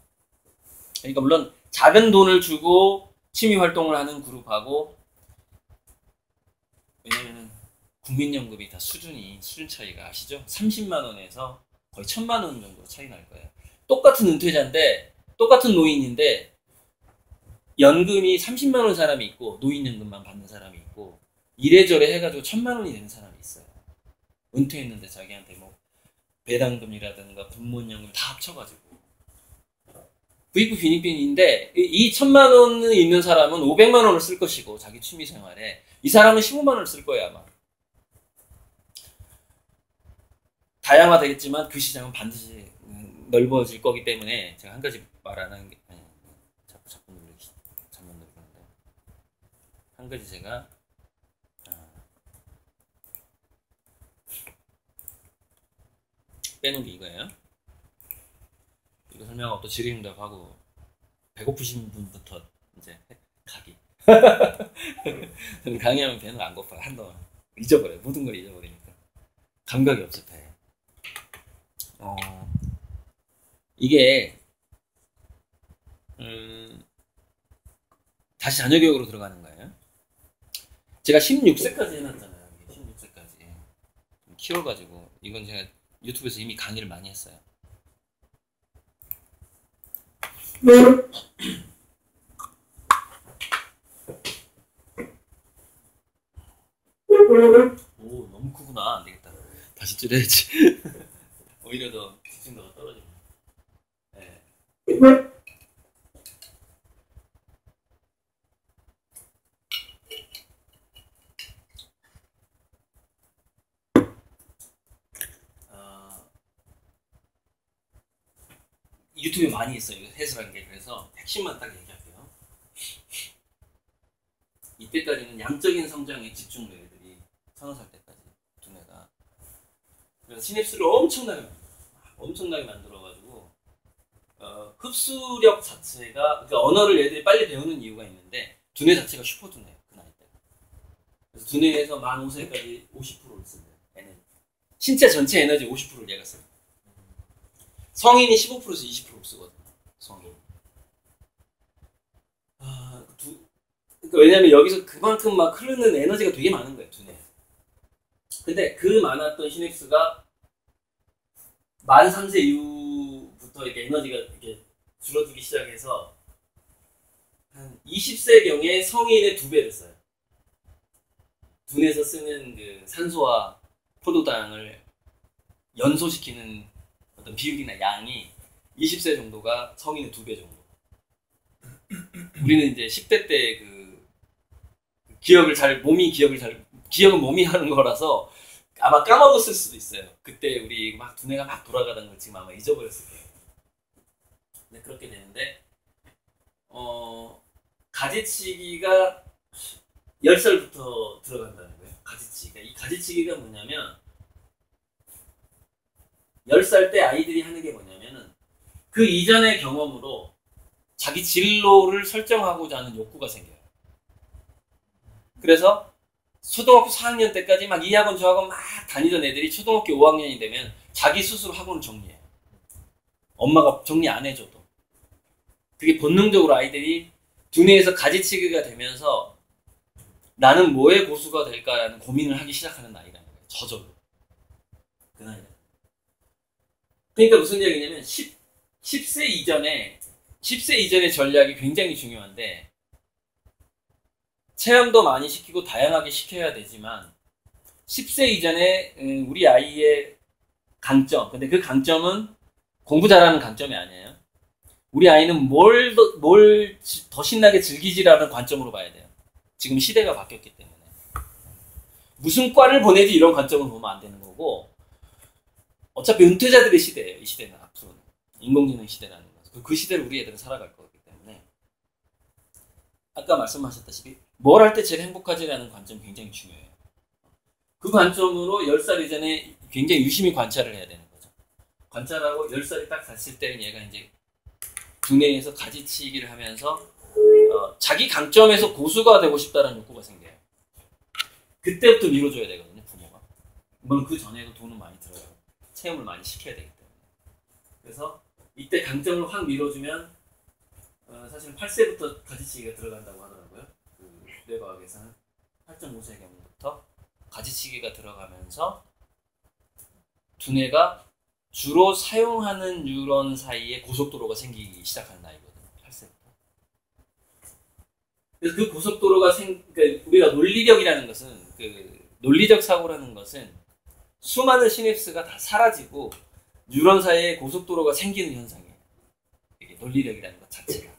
그러니까 물론 작은 돈을 주고 취미 활동을 하는 그룹하고, 왜냐면은 국민연금이 다 수준 차이가 아시죠? 30만 원에서 거의 1000만 원 정도 차이 날 거예요. 똑같은 은퇴자인데, 똑같은 노인인데, 연금이 30만 원 사람이 있고, 노인연금만 받는 사람이 있고, 이래저래 해가지고 1000만 원이 되는 사람이 있어요. 은퇴했는데 자기한테 뭐, 배당금이라든가 분모연금 다 합쳐가지고 부익부 빈익빈인데 이 1,000만 원이 있는 사람은 500만 원을 쓸 것이고 자기 취미 생활에 이 사람은 15만 원을 쓸 거예요 아마. 다양화되겠지만 그 시장은 반드시 넓어질 거기 때문에 제가 한 가지 말 안 하는 게 자꾸 누르기 잘못 누르는데 한 가지 제가 빼놓은 게 이거예요. 이거 설명하고 또 질의응답하고 배고프신 분부터 이제 가기. 저는 강의하면 배는 안 고파요. 한동안 잊어버려요. 모든 걸 잊어버리니까 감각이 없어 배에. 이게 다시 자녀교육으로 들어가는 거예요. 제가 16세까지 해놨잖아요. 16세까지 키워가지고 이건 제가 유튜브에서 이미 강의를 많이 했어요. 오 너무 크구나. 안 되겠다. 다시 줄여야지. 오히려 더 집중도가 떨어지네. 네. 유튜브에 많이 있어요. 이거 해설한 게. 그래서 핵심만 딱 얘기할게요. 이때까지는 양적인 성장에 집중을 애들이 30살 때까지 두뇌가. 그래서 시냅스를 엄청나게 만들어가지고 흡수력 자체가 그러니까 언어를 애들이 빨리 배우는 이유가 있는데 두뇌 자체가 슈퍼두뇌 그 나이 때. 그래서 두뇌에서 만 5세까지 50%를 쓴대요. 에너지. 신체 전체 에너지 50%를 얘가 써요. 성인이 15%에서 20% 쓰거든요. 성인. 그러니까 왜냐면 여기서 그만큼 막 흐르는 에너지가 되게 많은 거예요, 두뇌. 근데 그 많았던 시냅스가 만 3세 이후부터 이렇게 에너지가 이렇게 줄어들기 시작해서 한 20세경에 성인의 2배를 써요. 두뇌에서 쓰는 그 산소와 포도당을 연소시키는 어떤 비율이나 양이 20세 정도가 성인의 2배 정도. 우리는 이제 10대 때 기억은 몸이 하는 거라서 아마 까먹었을 수도 있어요. 그때 우리 막 두뇌가 막 돌아가던 걸 지금 아마 잊어버렸을 거예요. 근데 그렇게 되는데, 가지치기가 10살부터 들어간다는 거예요. 가지치기가. 이 가지치기가 뭐냐면, 10살 때 아이들이 하는 게 뭐냐면은 그 이전의 경험으로 자기 진로를 설정하고자 하는 욕구가 생겨요. 그래서 초등학교 4학년 때까지 막 이 학원 저 학원 막 다니던 애들이 초등학교 5학년이 되면 자기 스스로 학원을 정리해요. 엄마가 정리 안 해줘도. 그게 본능적으로 아이들이 두뇌에서 가지치기가 되면서 나는 뭐의 고수가 될까라는 고민을 하기 시작하는 나이라는 거예요. 저절로. 그 나이는. 그러니까 무슨 얘기냐면 10세 이전의 전략이 굉장히 중요한데 체험도 많이 시키고 다양하게 시켜야 되지만 10세 이전에 우리 아이의 강점, 근데 그 강점은 공부 잘하는 강점이 아니에요. 우리 아이는 뭘 더 신나게 즐기지라는 관점으로 봐야 돼요. 지금 시대가 바뀌었기 때문에. 무슨 과를 보내지 이런 관점으로 보면 안 되는 거고 어차피 은퇴자들의 시대예요. 이 시대는 앞으로는. 인공지능 시대라는 거. 그 시대를 우리 애들은 살아갈 거기 때문에 아까 말씀하셨다시피 뭘 할 때 제일 행복하지라는 관점이 굉장히 중요해요. 그 관점으로 10살 이전에 굉장히 유심히 관찰을 해야 되는 거죠. 관찰하고 10살이 딱 됐을 때는 얘가 이제 두뇌에서 가지치기를 하면서 자기 강점에서 고수가 되고 싶다는 욕구가 생겨요. 그때부터 밀어줘야 되거든요, 부모가. 물론 그 전에도 돈은 많이 들어요. 체험을 많이 시켜야 되기 때문에. 그래서 이때 강점을 확 밀어주면 사실은 8세부터 가지치기가 들어간다고 하더라고요. 그 뇌과학에서는 8.5세경부터 가지치기가 들어가면서 두뇌가 주로 사용하는 뉴런 사이에 고속도로가 생기기 시작하는 나이거든요. 8세부터. 그래서 그 고속도로가 그러니까 우리가 논리력이라는 것은 그 논리적 사고라는 것은 수많은 시냅스가 다 사라지고 뉴런 사이에 고속도로가 생기는 현상이에요. 이게 논리력이라는 것 자체가.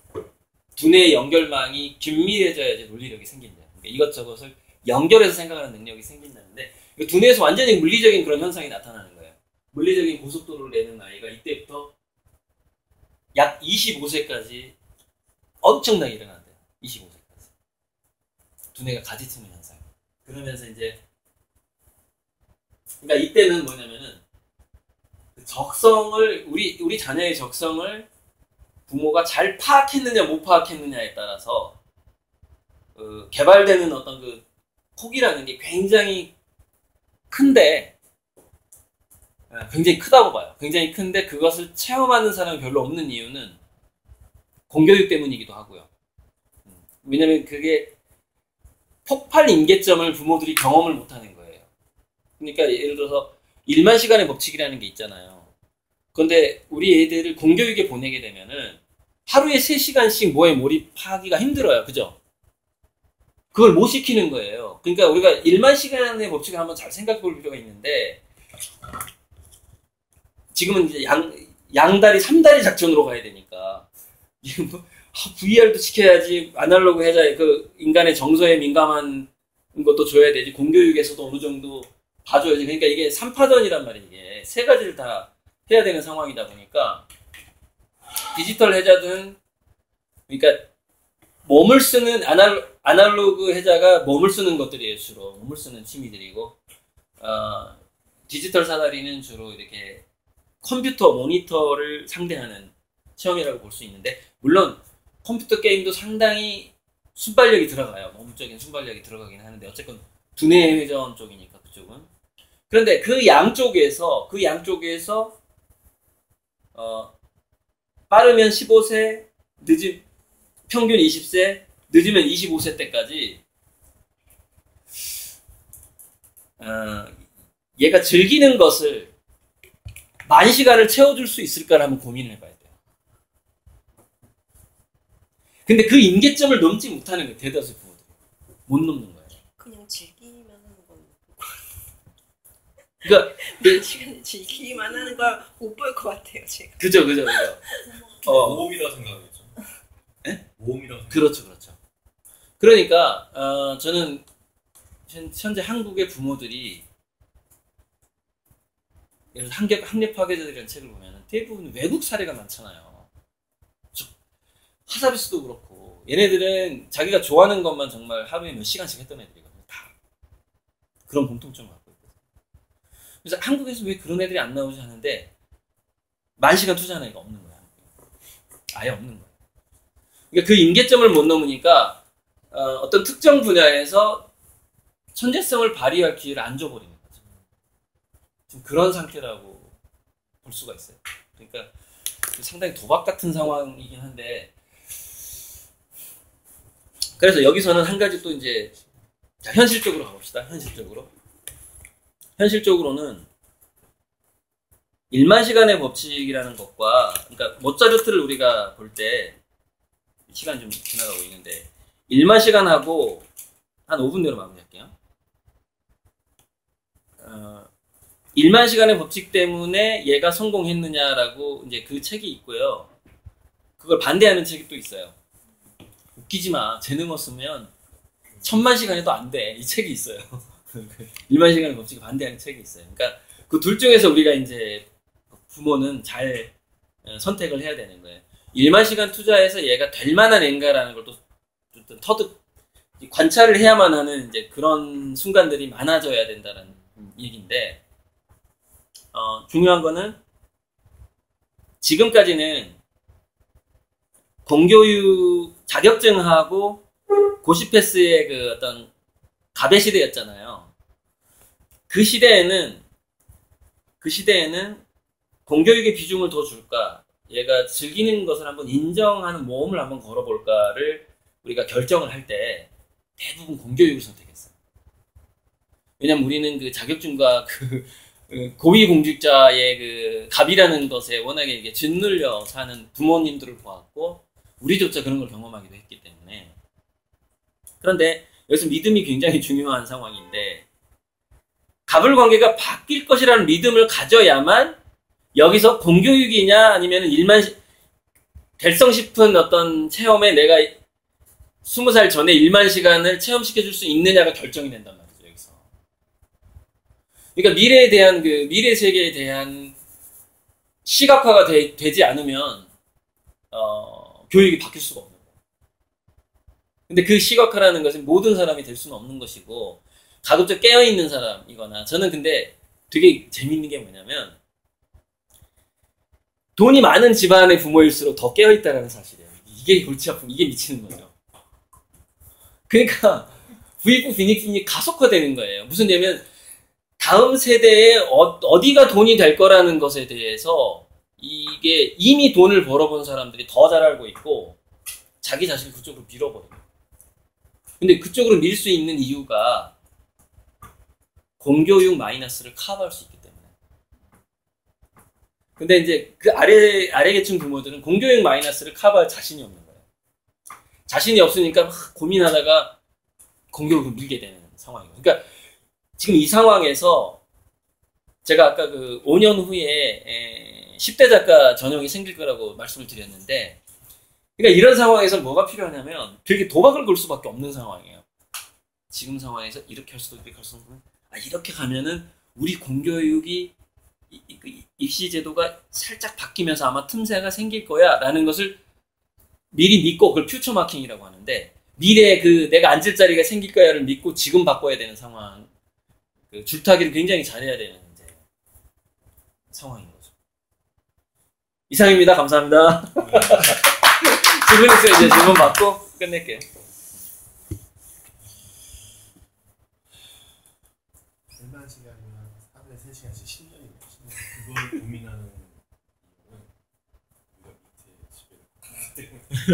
두뇌의 연결망이 긴밀해져야지 논리력이 생긴다. 그러니까 이것저것을 연결해서 생각하는 능력이 생긴다는데 두뇌에서 완전히 물리적인 그런 현상이 나타나는 거예요. 물리적인 고속도로를 내는 아이가 이때부터 약 25세까지 엄청나게 일어난대요. 25세까지. 두뇌가 가지치는 현상. 그러면서 이제 그러니까 이때는 뭐냐면은 적성을 우리 자녀의 적성을 부모가 잘 파악했느냐 못 파악했느냐에 따라서 개발되는 어떤 그 폭이라는 게 굉장히 큰데 굉장히 크다고 봐요. 굉장히 큰데 그것을 체험하는 사람이 별로 없는 이유는 공교육 때문이기도 하고요. 왜냐면 그게 폭발 임계점을 부모들이 경험을 못하는 거예요. 그러니까 예를 들어서 1만 시간의 법칙이라는 게 있잖아요. 그런데 우리 애들을 공교육에 보내게 되면은 하루에 3시간씩 뭐에 몰입하기가 힘들어요. 그죠? 그걸 못 시키는 거예요. 그러니까 우리가 1만 시간의 법칙을 한번 잘 생각해 볼 필요가 있는데 지금은 이제 양다리, 3다리 작전으로 가야 되니까 VR도 시켜야지 아날로그 해자 그 인간의 정서에 민감한 것도 줘야 되지 공교육에서도 어느 정도 봐줘야지. 그러니까 이게 3파전이란 말이에요. 이게 3가지를 다 해야 되는 상황이다 보니까 디지털 해자든 그러니까 몸을 쓰는 아날로그 해자가 몸을 쓰는 것들이에요. 주로 몸을 쓰는 취미들이고 디지털 사다리는 주로 이렇게 컴퓨터 모니터를 상대하는 체험이라고 볼 수 있는데 물론 컴퓨터 게임도 상당히 순발력이 들어가요. 몸적인 순발력이 들어가긴 하는데 어쨌건 두뇌 회전 쪽이니까 그쪽은. 그런데 그 양쪽에서 빠르면 15세, 평균 20세, 늦으면 25세 때까지 얘가 즐기는 것을 10,000시간을 채워줄 수 있을까를 한번 고민을 해봐야 돼요. 근데 그 임계점을 넘지 못하는 거예요. 대다수 부모들이. 못 넘는 거예요. 그냥 즐기기만 하는 건. 그러니까 그 시간에 즐기기만 하는 걸 못 볼 것 같아요, 제가. 그죠. 모험이라 생각하겠죠. 예? 모험이라 생각. 그렇죠. 그러니까 저는 현재 한국의 부모들이 예를 들어 학력 파괴자들이라는 책을 보면 대부분 외국 사례가 많잖아요. 하사비스도 그렇고 얘네들은 자기가 좋아하는 것만 정말 하루에 몇 시간씩 했던 애들이거든요. 다 그런 공통점을 갖고 있거든요. 그래서 한국에서 왜 그런 애들이 안 나오지 하는데 10,000시간 투자하는 애가 없는 거야. 아예 없는 거야. 그러니까 그 임계점을 못 넘으니까 어떤 특정 분야에서 천재성을 발휘할 기회를 안 줘버리는 거죠. 지금 그런 상태라고 볼 수가 있어요. 그러니까 상당히 도박 같은 상황이긴 한데 그래서 여기서는 한 가지 또 이제 현실적으로 가봅시다. 현실적으로는 1만 시간의 법칙이라는 것과 그러니까 모차르트를 우리가 볼 때 시간 좀 지나가고 있는데 1만 시간하고 한 5분 내로 마무리할게요. 1만 시간의 법칙 때문에 얘가 성공했느냐라고 이제 그 책이 있고요. 그걸 반대하는 책이 또 있어요. 웃기지 마. 재능 없으면 1000만 시간에도 안 돼. 이 책이 있어요. 1만 시간의 법칙을 반대하는 책이 있어요. 그러니까 그 둘 중에서 우리가 이제 부모는 잘 선택을 해야 되는 거예요. 1만 시간 투자해서 얘가 될 만한 애인가라는 걸 또 터득 관찰을 해야만 하는 이제 그런 순간들이 많아져야 된다는 얘기인데 중요한 거는 지금까지는 공교육 자격증하고 고시 패스의 그 어떤 가배 시대였잖아요. 그 시대에는 공교육의 비중을 더 줄까, 얘가 즐기는 것을 한번 인정하는 모험을 한번 걸어볼까를 우리가 결정을 할 때 대부분 공교육을 선택했어요. 왜냐면 우리는 그 자격증과 그 고위공직자의 그 갑이라는 것에 워낙에 이게 짓눌려 사는 부모님들을 보았고 우리조차 그런 걸 경험하기도 했기 때문에. 그런데 여기서 믿음이 굉장히 중요한 상황인데 갑을 관계가 바뀔 것이라는 믿음을 가져야만 여기서 공교육이냐 아니면 될성 싶은 어떤 체험에 내가 20살 전에 1만 시간을 체험시켜줄 수 있느냐가 결정이 된단 말이죠, 여기서. 그러니까 미래에 대한 미래 세계에 대한 시각화가 되지 않으면, 교육이 바뀔 수가 없는 거예요. 근데 그 시각화라는 것은 모든 사람이 될 수는 없는 것이고, 가급적 깨어있는 사람이거나, 저는 근데 되게 재밌는 게 뭐냐면, 돈이 많은 집안의 부모일수록 더 깨어있다라는 사실이에요. 이게 골치 아픈, 이게 미치는 거죠. 그러니까 부익부 빈익빈이 가속화되는 거예요. 무슨 얘기냐면 다음 세대에 어디가 돈이 될 거라는 것에 대해서 이게 이미 돈을 벌어본 사람들이 더 잘 알고 있고 자기 자신을 그쪽으로 밀어버려요. 근데 그쪽으로 밀 수 있는 이유가 공교육 마이너스를 커버할 수 있기 때문에. 근데 이제 그 아래 계층 부모들은 공교육 마이너스를 커버할 자신이 없는 거예요. 자신이 없으니까 막 고민하다가 공교육을 밀게 되는 상황이에요. 그러니까 지금 이 상황에서 제가 아까 5년 후에 10대 작가 전형이 생길 거라고 말씀을 드렸는데, 그러니까 이런 상황에서 뭐가 필요하냐면 되게 도박을 걸 수밖에 없는 상황이에요. 지금 상황에서 이렇게 할 수도 이렇게 할 수도 있고, 이렇게 가면은 우리 공교육이 입시 제도가 살짝 바뀌면서 아마 틈새가 생길 거야 라는 것을 미리 믿고, 그걸 퓨처 마킹이라고 하는데, 미래에 내가 앉을 자리가 생길 거야를 믿고 지금 바꿔야 되는 상황, 줄타기를 굉장히 잘해야 되는 이제 상황인 거죠. 이상입니다. 감사합니다. 질문 있어요. 이제 질문 받고 끝낼게요. 얼마 시간이면 하루에 3시간씩 10년이네요. 그걸 고민하는 이유는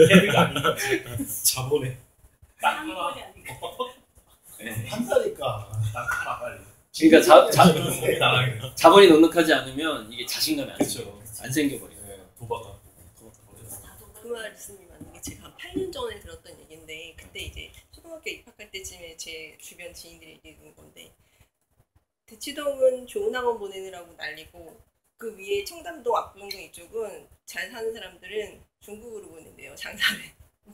우리가 밑에 집에 자본에 쌍꺼풀이 아니고. 한사니까 딱 빨리. 그러니까 자본이 나가요. 넉넉하지 않으면 이게 자신감이 그렇죠. 안 생겨버려요. 도박하고. 그 말씀이 맞는 게 제가 8년 전에 들었던 얘기인데, 그때 이제 초등학교 입학할 때쯤에 제 주변 지인들이 얘기해준 건데, 대치동은 좋은 학원 보내느라고 난리고 그 위에 청담동 압구정동 이쪽은 잘 사는 사람들은 중국으로 보낸대요. 장사를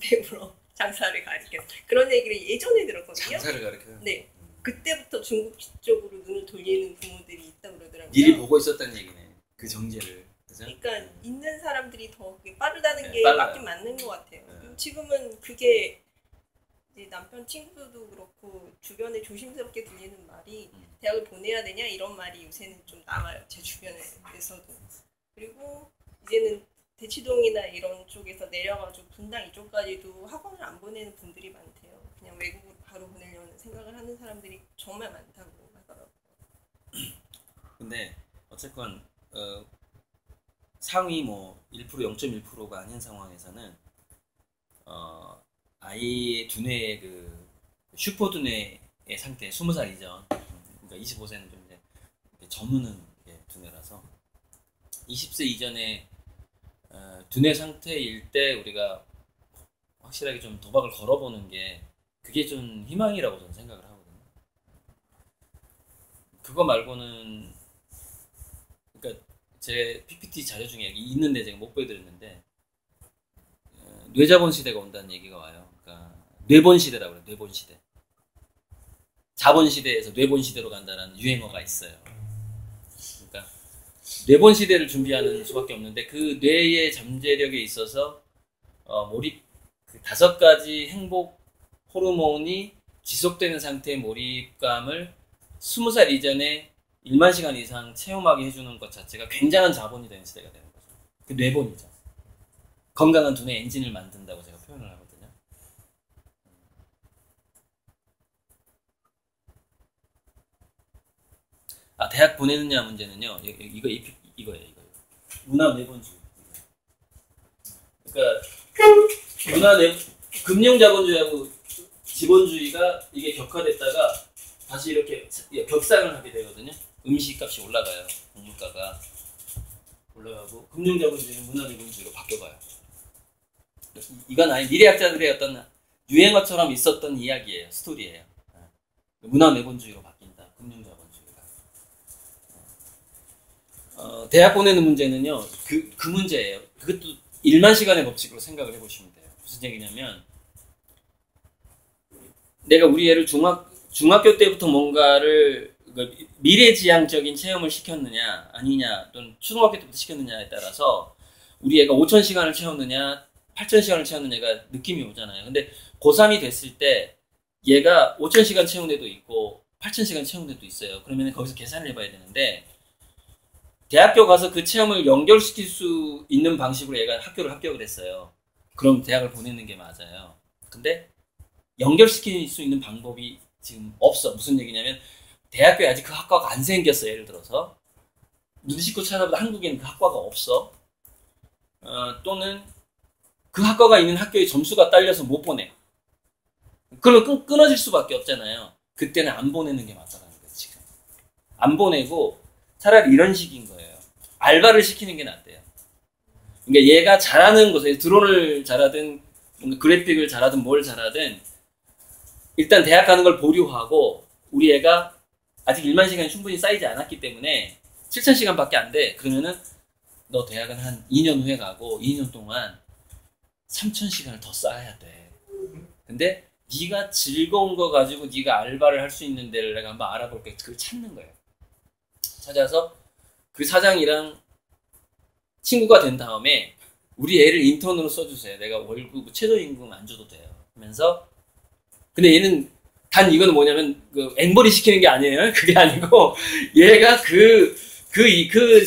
배우러 장사를 가르쳐. 그런 얘기를 예전에 들었거든요. 장사를 가르쳐요. 네. 그때부터 중국 쪽으로 눈을 돌리는 부모들이 있다고 그러더라고요. 미리 보고 있었다는 얘기네. 그 정제를. 그죠? 그러니까 있는 사람들이 더 그게 빠르다는 네, 게 빨라요. 맞긴 맞는 것 같아요. 네. 지금은 그게 이제 남편 친구도 그렇고 주변에 조심스럽게 들리는 말이 대학을 보내야 되냐 이런 말이 요새는 좀 나와요. 제 주변에서도. 그리고 이제는 대치동이나 이런 쪽에서 내려가지고 분당 이쪽까지도 학원을 안 보내는 분들이 많대요. 그냥 외국으로 바로 보내려는 생각을 하는 사람들이 정말 많다고 하더라고요. 근데 어쨌건 상위 1% 0.1%가 아닌 상황에서는 아이의 두뇌의 슈퍼 두뇌의 상태 20살 이전, 그러니까 25세는 좀 이제 저무는 두뇌라서 20세 이전에 두뇌 상태일 때 우리가 확실하게 좀 도박을 걸어보는 게 그게 좀 희망이라고 저는 생각을 하거든요. 그거 말고는 그러니까 제 PPT 자료 중에 있는데 제가 못 보여드렸는데 뇌자본 시대가 온다는 얘기가 와요. 그러니까 뇌본 시대라고 그래요. 뇌본 시대. 자본 시대에서 뇌본 시대로 간다는 유행어가 있어요. 그러니까 뇌본 시대를 준비하는 수밖에 없는데 그 뇌의 잠재력에 있어서 몰입 5가지 행복 호르몬이 지속되는 상태의 몰입감을 20살 이전에 1만 시간 이상 체험하게 해주는 것 자체가 굉장한 자본이 되는 시대가 되는 거죠. 그 뇌본이죠. 건강한 두뇌 엔진을 만든다고 제가 표현을 하거든요. 대학 보내느냐 문제는요. 이거예요. 문화 뇌본주의. 그러니까 금융자본주의하고 지본주의가 이게 격화됐다가 다시 이렇게 격상을 하게 되거든요. 음식값이 올라가요. 공물가가 올라가고 금융자본주의는 문화자본주의로 바뀌어가요. 이건 아니 미래학자들의 어떤 유행어처럼 있었던 이야기예요. 스토리예요. 문화내본주의로 바뀐다. 금융자본주의가. 대학 보내는 문제는요. 그 문제예요. 그것도 1만 시간의 법칙으로 생각을 해보시면 돼요. 무슨 얘기냐면 내가 우리 애를 중학교 때부터 뭔가를 미래지향적인 체험을 시켰느냐 아니냐 또는 초등학교 때부터 시켰느냐에 따라서 우리 애가 5,000시간을 채웠느냐 8,000시간을 채웠느냐가 느낌이 오잖아요. 근데 고3이 됐을 때 얘가 5,000시간 채운 애도 있고 8,000시간 채운 애도 있어요. 그러면 거기서 계산을 해봐야 되는데 대학교 가서 그 체험을 연결시킬 수 있는 방식으로 얘가 학교를 합격을 했어요. 그럼 대학을 보내는 게 맞아요. 근데 연결시킬 수 있는 방법이 지금 없어. 무슨 얘기냐면 대학교에 아직 그 학과가 안 생겼어. 예를 들어서 눈 씻고 찾아보다 한국에는 그 학과가 없어. 또는 그 학과가 있는 학교에 점수가 딸려서 못 보내. 그러면 끊어질 수밖에 없잖아요. 그때는 안 보내는 게 맞다라는 거예요. 지금 안 보내고 차라리 이런 식인 거예요. 알바를 시키는 게 낫대요. 그러니까 얘가 잘하는 곳에 드론을 잘하든 뭔가 그래픽을 잘하든 뭘 잘하든 일단 대학 가는 걸 보류하고 우리 애가 아직 1만 시간이 충분히 쌓이지 않았기 때문에 7,000시간밖에 안 돼. 그러면은 너 대학은 한 2년 후에 가고 2년 동안 3,000시간을 더 쌓아야 돼. 근데 네가 즐거운 거 가지고 네가 알바를 할 수 있는 데를 내가 한번 알아볼게. 그걸 찾는 거예요. 찾아서 그 사장이랑 친구가 된 다음에 우리 애를 인턴으로 써주세요. 내가 월급 최저임금 안 줘도 돼요. 하면서 근데 얘는 단 이거는 뭐냐면 그 앵벌이 시키는 게 아니에요. 그게 아니고 얘가 그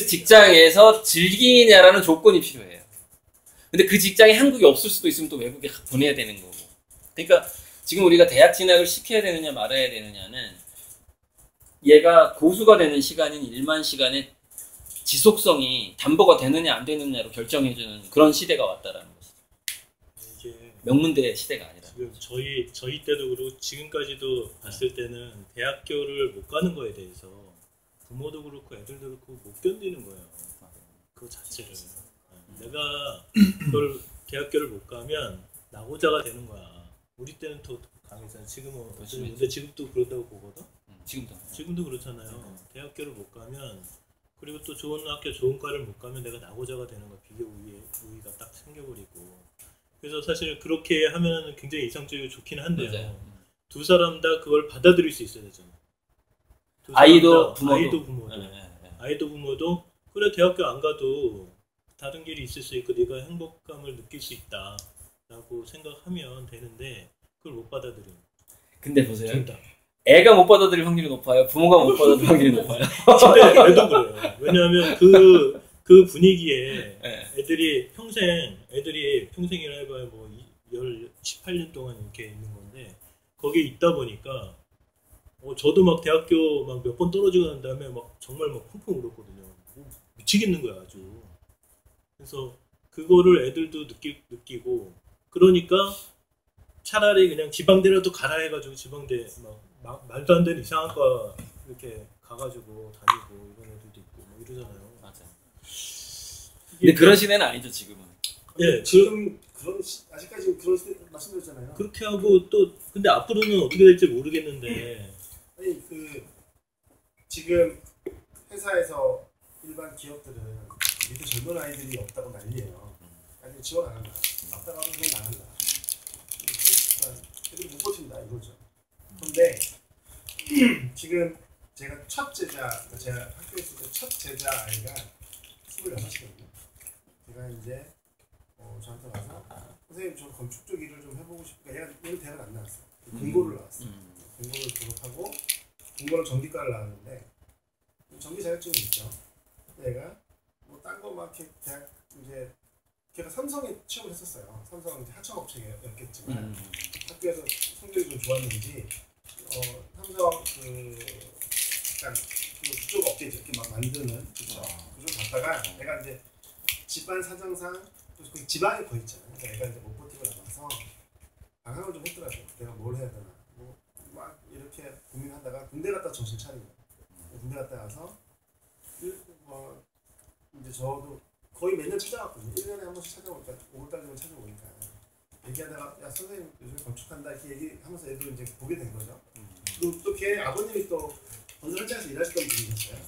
직장에서 즐기냐라는 조건이 필요해요. 근데 그 직장이 한국에 없을 수도 있으면 또 외국에 보내야 되는 거고. 그러니까 지금 우리가 대학 진학을 시켜야 되느냐 말아야 되느냐는 얘가 고수가 되는 시간인 1만 시간의 지속성이 담보가 되느냐 안 되느냐로 결정해주는 그런 시대가 왔다라는 것이죠. 이게 명문대 시대가 아니라. 지금 저희 때도 그렇고 지금까지도 봤을 때는 대학교를 못 가는 거에 대해서 부모도 그렇고 애들도 그렇고 못 견디는 거예요. 그거 자체를. 내가 그걸 대학교를 못 가면 낙오자가 되는 거야. 우리 때는 더 강했잖아. 지금은 근데 지금도 그런다고 보거든. 지금도 그렇잖아요. 대학교를 못 가면 그리고 또 좋은 학교 좋은 과를 못 가면 내가 낙오자가 되는 거야. 비교 우위가 딱 생겨버리고. 그래서 사실 그렇게 하면 굉장히 이상적이고 좋긴 한데요. 맞아요. 두 사람 다 그걸 받아들일 수 있어야 되잖아. 아이도 부모도. 아이도 부모도 그래 대학교 안 가도 다른 길이 있을 수 있고 네가 행복감을 느낄 수 있다라고 생각하면 되는데 그걸 못 받아들이는. 근데 보세요. 정답. 애가 못 받아들일 확률이 높아요. 부모가 못 받아들일 확률이 높아요. 근데 애도 그래요. 왜냐하면 그 분위기에 애들이 평생이라 해봐야 뭐 18년 동안 이렇게 있는 건데 거기에 있다 보니까 저도 막 대학교 막 몇 번 떨어지고 난 다음에 막 정말 막 펑펑 울었거든요. 미치겠는 거야 아주. 그래서 그거를 애들도 느끼고 그러니까 차라리 그냥 지방대라도 가라 해가지고 지방대 막 말도 안 되는 이상한 과 이렇게 가가지고 다니고 이런 애들도 있고 막 이러잖아요. 맞아요. 근데 그런 시대는 아니죠 지금은. 예, 지금 아직까지 그런 시대 말씀드렸잖아요. 그렇게 하고 또 근데 앞으로는 어떻게 될지 모르겠는데. 아니 지금 회사에서 일반 기업들은 밑에 젊은 아이들이 없다고 난리예요. 아니 지원 안 한다. 왔다 가면 그냥 나간다. 애들이 못 버틴다 이거죠. 그런데 지금 제가 제가 학교에 있을 때 첫 제자 아이가 26이거든요. 제가 이제 저한테 와서 선생님 저 건축 쪽 일을 좀 해보고 싶으니까 얘는 대학 안 나왔어요. 공고를 나왔어요. 공고를 졸업하고 공고를 전기과를 나왔는데 전기 자격증이 있죠. 얘가 뭐 딴 거 막 이렇게 대학 이제 걔가 삼성에 취업을 했었어요. 삼성 이제 하청업체였겠지만 학교에서 성적이 좀 좋았는지 삼성 약간 그쪽 업체죠. 이렇게 막 만드는 그쪽 갔다가 내가 이제 집안 사정상 그 지방에 거의 있잖아요. 그러니까 애가 이제 못 버티고 나가서 방황을 좀 했더라고요. 내가 뭘 해야 되나. 뭐 막 이렇게 고민하다가 군대 갔다 정신 차린 거예요. 군대 갔다 와서 이제 저도 거의 매년 찾아왔거든요. 1년에 한 번씩 찾아오니까 5월달 되면 찾아오니까 얘기하다가 야 선생님 요즘에 건축한다 이렇게 얘기하면서 애들 이제 보게 된 거죠. 그리고 또 걔 아버님이 또 건설 현장에서 일하시던 분이셨어요.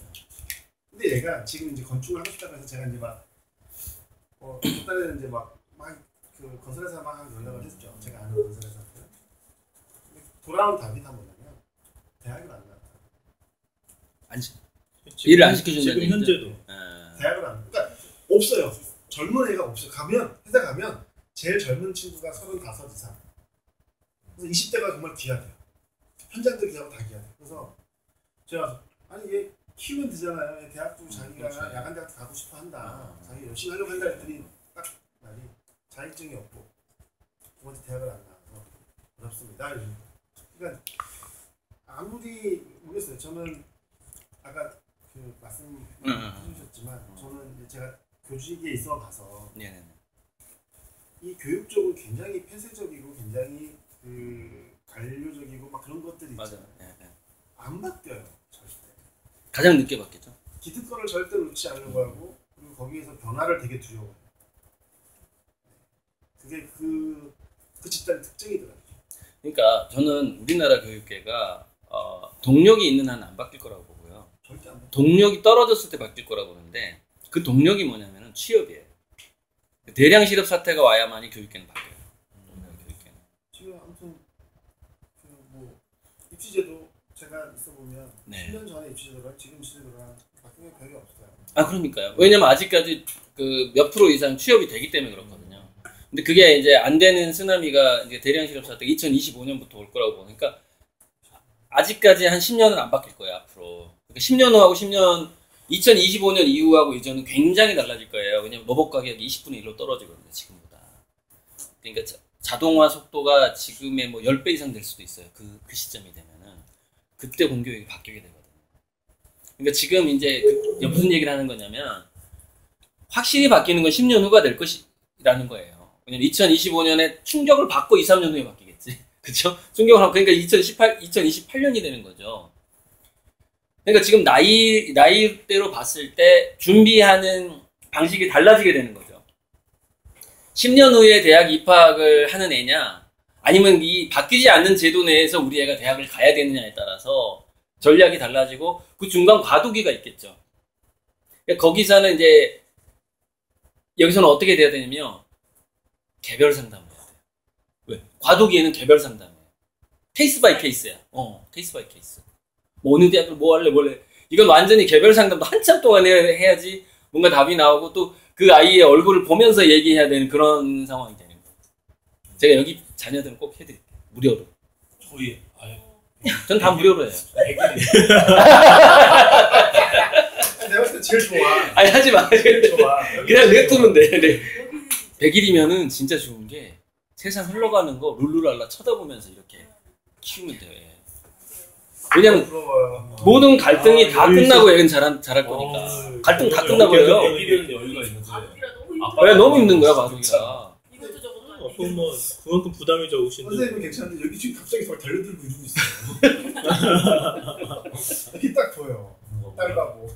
근데 근데 얘가 지금 이제 건축을 하고 싶다고 해서 제가 이제 막 그때는 이제 막 그 건설회사 막 연락을 했죠. 제가 아는 건설회사한테. 돌아온 답이 다 뭐냐면 대학을 안 나왔다. 일을 안 시켜준다는 지금 현재도. 대학을 안. 그러니까 없어요. 젊은 애가 없어요. 회사 가면 제일 젊은 친구가 35 이상. 그래서 20대가 정말 귀하대요. 현장들 귀하고 다 귀하대요. 그래서 제가 아니 얘 키우면 되잖아요. 얘 대학도 자기가 그렇죠. 야간 대학 가고 싶어 한다. 자기 열심히 하려고 한다 했더니 딱 말이 자격증이 없고 두 번째 대학을 안 나와서 어렵습니다. 그러니까 아무리 모르겠어요. 저는 아까 그 말씀 해주셨지만 저는 이제 제가 교직에 있어 봐서 네네네. 이 교육적으로 굉장히 폐쇄적이고 굉장히 그 관료적이고 막 그런 것들이 맞아요. 있잖아요. 네, 네. 안 바뀌어요. 절대. 가장 늦게 바뀌었죠. 기득권을 절대 놓지 않으려고 하고 그리고 거기에서 변화를 되게 두려워해요. 그게 그 집단의 특징이더라고요. 그러니까 저는 우리나라 교육계가 동력이 있는 한은 안 바뀔 거라고 보고요. 절대 안 바뀌어요. 동력이 떨어졌을 때 바뀔 거라고 보는데 그 동력이 뭐냐면은 취업이에요. 대량 실업 사태가 와야만이 교육계는 바뀌어요. 우리나라 교육계는. 지금 아무튼 그 뭐 입시제도 제가 있어 보면 네. 10년 전에 입시제도랑 지금 입시제도랑 바뀐 게 별로 없어요. 아 그러니까요. 왜냐면 아직까지 그 몇 프로 이상 취업이 되기 때문에 그렇거든요. 근데 그게 이제 안 되는 쓰나미가 이제 대량 실업 사태가 2025년부터 올 거라고 보니까 아직까지 한 10년은 안 바뀔 거예요 앞으로. 그러니까 10년 후하고 2025년 이후하고 이전은 굉장히 달라질 거예요. 왜냐면 로봇 가격이 20분의 1로 떨어지거든요 지금보다. 그러니까 자동화 속도가 지금의 뭐 10배 이상 될 수도 있어요. 그 시점이 되면은 그때 공교육이 바뀌게 되거든요. 그러니까 지금 이제 무슨 얘기를 하는 거냐면 확실히 바뀌는 건 10년 후가 될 것이라는 거예요. 왜냐면 2025년에 충격을 받고 2, 3년 후에 바뀌겠지. 그쵸? 충격을 하고, 그러니까 2028년이 되는 거죠. 그러니까 지금 나이대로 봤을 때 준비하는 방식이 달라지게 되는 거죠. 10년 후에 대학 입학을 하는 애냐, 아니면 이 바뀌지 않는 제도 내에서 우리 애가 대학을 가야 되느냐에 따라서 전략이 달라지고 그 중간 과도기가 있겠죠. 그러니까 거기서는 이제 여기서는 어떻게 돼야 되냐면요. 개별 상담을 해야 돼요. 왜? 과도기에는 개별 상담이에요. 케이스 바이 케이스야. 케이스 바이 케이스. 뭐 어느 대학을 뭐 할래. 이건 완전히 개별 상담도 한참 동안 해야지 뭔가 답이 나오고 또 그 아이의 얼굴을 보면서 얘기해야 되는 그런 상황이 되는 거예요. 제가 여기 자녀들은 꼭 해드릴게요. 무료로. 저희 아예 전 다 무료로 해요. 내가 봤을 때 제일 좋아. 아니 하지 마. 제일 좋아. 그냥 냅두면 돼. 네. 100일이면은 진짜 좋은 게 세상 흘러가는 거 룰루랄라 쳐다보면서 이렇게 키우면 돼. 왜냐면 부러워요. 모든 갈등이 다 끝나고 애는 잘할 거니까. 갈등 다 끝나버려요. 애기들은 여유가 있는지 바둑이라 너무 왜 너무 힘든 거야 바둑이라. 이것도 저것도 아니고. 그럼 뭐 그만큼 부담이 적으신데. 선생님은 괜찮은데 여기 지금 갑자기 막 달려들고 이러고 있어요. 여기 딱 보여. 딸바보.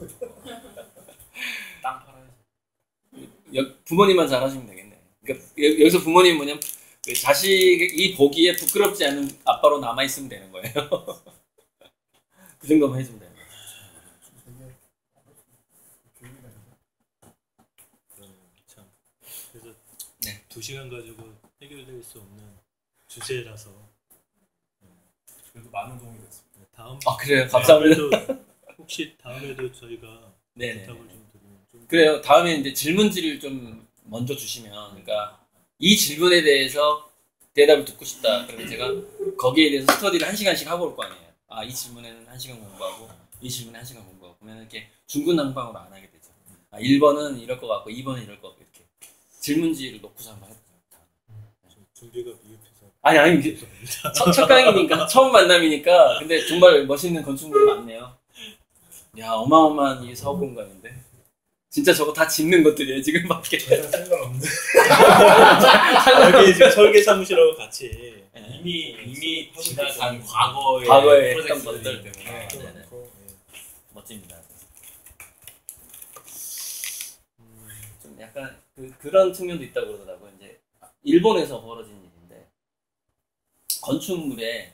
땅 팔아야지. 부모님만 잘하시면 되겠네. 그러니까 여기서 부모님 뭐냐면 그 자식이 보기에 부끄럽지 않은 아빠로 남아 있으면 되는 거예요. 그 정도만 해주면 돼요. 참. 그래서 네. 2시간 가지고 해결될 수 없는 주제라서 그래도 많은 도움이 됐습니다. 다음 그래요. 감사합니다. 다음에도 혹시 다음에도 저희가 네네. 부탁을 좀 드리면 좀 그래요. 다음에 이제 질문지를 좀 먼저 주시면, 그러니까 이 질문에 대해서 대답을 듣고 싶다. 그러면 제가 거기에 대해서 스터디를 1시간씩 하고 올 거 아니에요. 이 질문에는 1시간 공부하고, 이 질문에 1시간 공부하고, 그러면 이렇게 중구난방으로 안 하게 되죠. 1번은 이럴 것 같고, 2번은 이럴 것 같고, 이렇게 질문지를 놓고서 한번 해보죠. 좀 준비가 미흡해서 아니, 이게 첫 강이니까, 처음 만남이니까, 근데 정말 멋있는 건축물이 많네요. 야, 어마어마한 이 사업 공간인데. 진짜 저거 다 짓는 것들이에요, 지금 밖에. 전혀 상관없는데. 여기 지금 설계 사무실하고 같이 이미 지나간 과거의 과거에 했던 프로젝트들 것들 때문에 네네. 멋집니다. 좀 약간 그런 측면도 있다고 그러더라고요. 이제 일본에서 벌어진 일인데 건축물의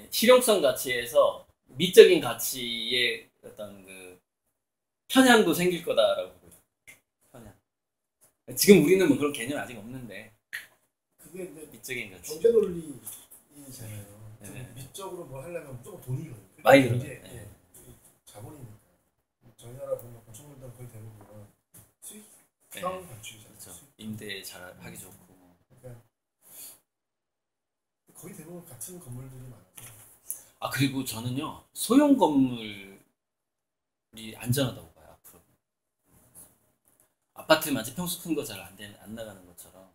실용성 가치에서 미적인 가치의 어떤 그 편향도 생길 거다라고 보고요. 편향. 지금 우리는 뭐 그런 개념 아직 없는데 그게 이제 미적인 거지. 경제 논리잖아요. 네. 미적으로 뭘 하려면 무조건 돈이거든요. 많이 이제 들어가요. 네. 자본이니까. 저희 나라 보면 건축물들은 거의 대부분 수익형 네. 건축이잖아요. 그렇죠. 수익. 임대 잘 하기 좋고. 그러니까 거의 대부분 같은 건물들이 많아서. 아 그리고 저는요 소형 건물이 안전하다고 봐요 앞으로. 아파트 마치 평수 큰 거 잘 안 나가는 것처럼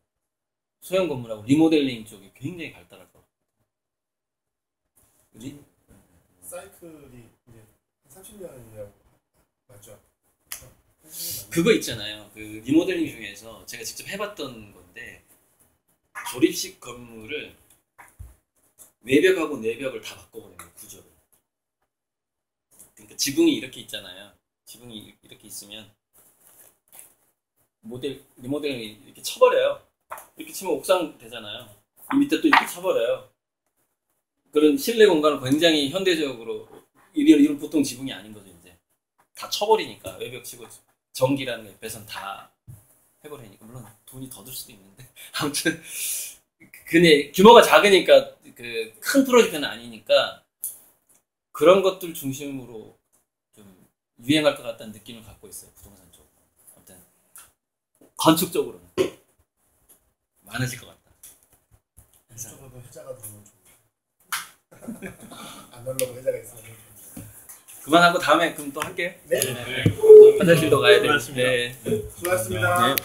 소형 건물하고 리모델링 쪽이 굉장히 발달할 것 같아요. 사이클이 이제 30년이라고 맞죠? 그거 있잖아요. 그 리모델링 중에서 제가 직접 해봤던 건데 조립식 건물을 외벽하고 내벽을 다 바꿔버린 거예요. 구조를. 그러니까 지붕이 이렇게 있잖아요. 지붕이 이렇게 있으면 리모델링 이렇게 쳐버려요. 이렇게 치면 옥상 되잖아요. 이 밑에 또 이렇게 쳐버려요. 그런 실내 공간을 굉장히 현대적으로 이런 보통 지붕이 아닌 거죠. 이제 다 쳐버리니까 외벽 치고 전기라는 게 옆에선 다 해버리니까 물론 돈이 더 들 수도 있는데 아무튼 근데 규모가 작으니까 그 큰 프로젝트는 아니니까 그런 것들 중심으로 좀 유행할 것 같다는 느낌을 갖고 있어요. 부동산 쪽으로. 아무튼 건축적으로는 많아질 것 같다. 이쪽으로도 해자가 들어오면 좋고 아날로그 해자가 있으면 좋고. 그만하고 다음에 그럼 또 할게요. 네. 화장실도 가야 되고. 고맙습니다. 네. 수고하셨습니다. 네.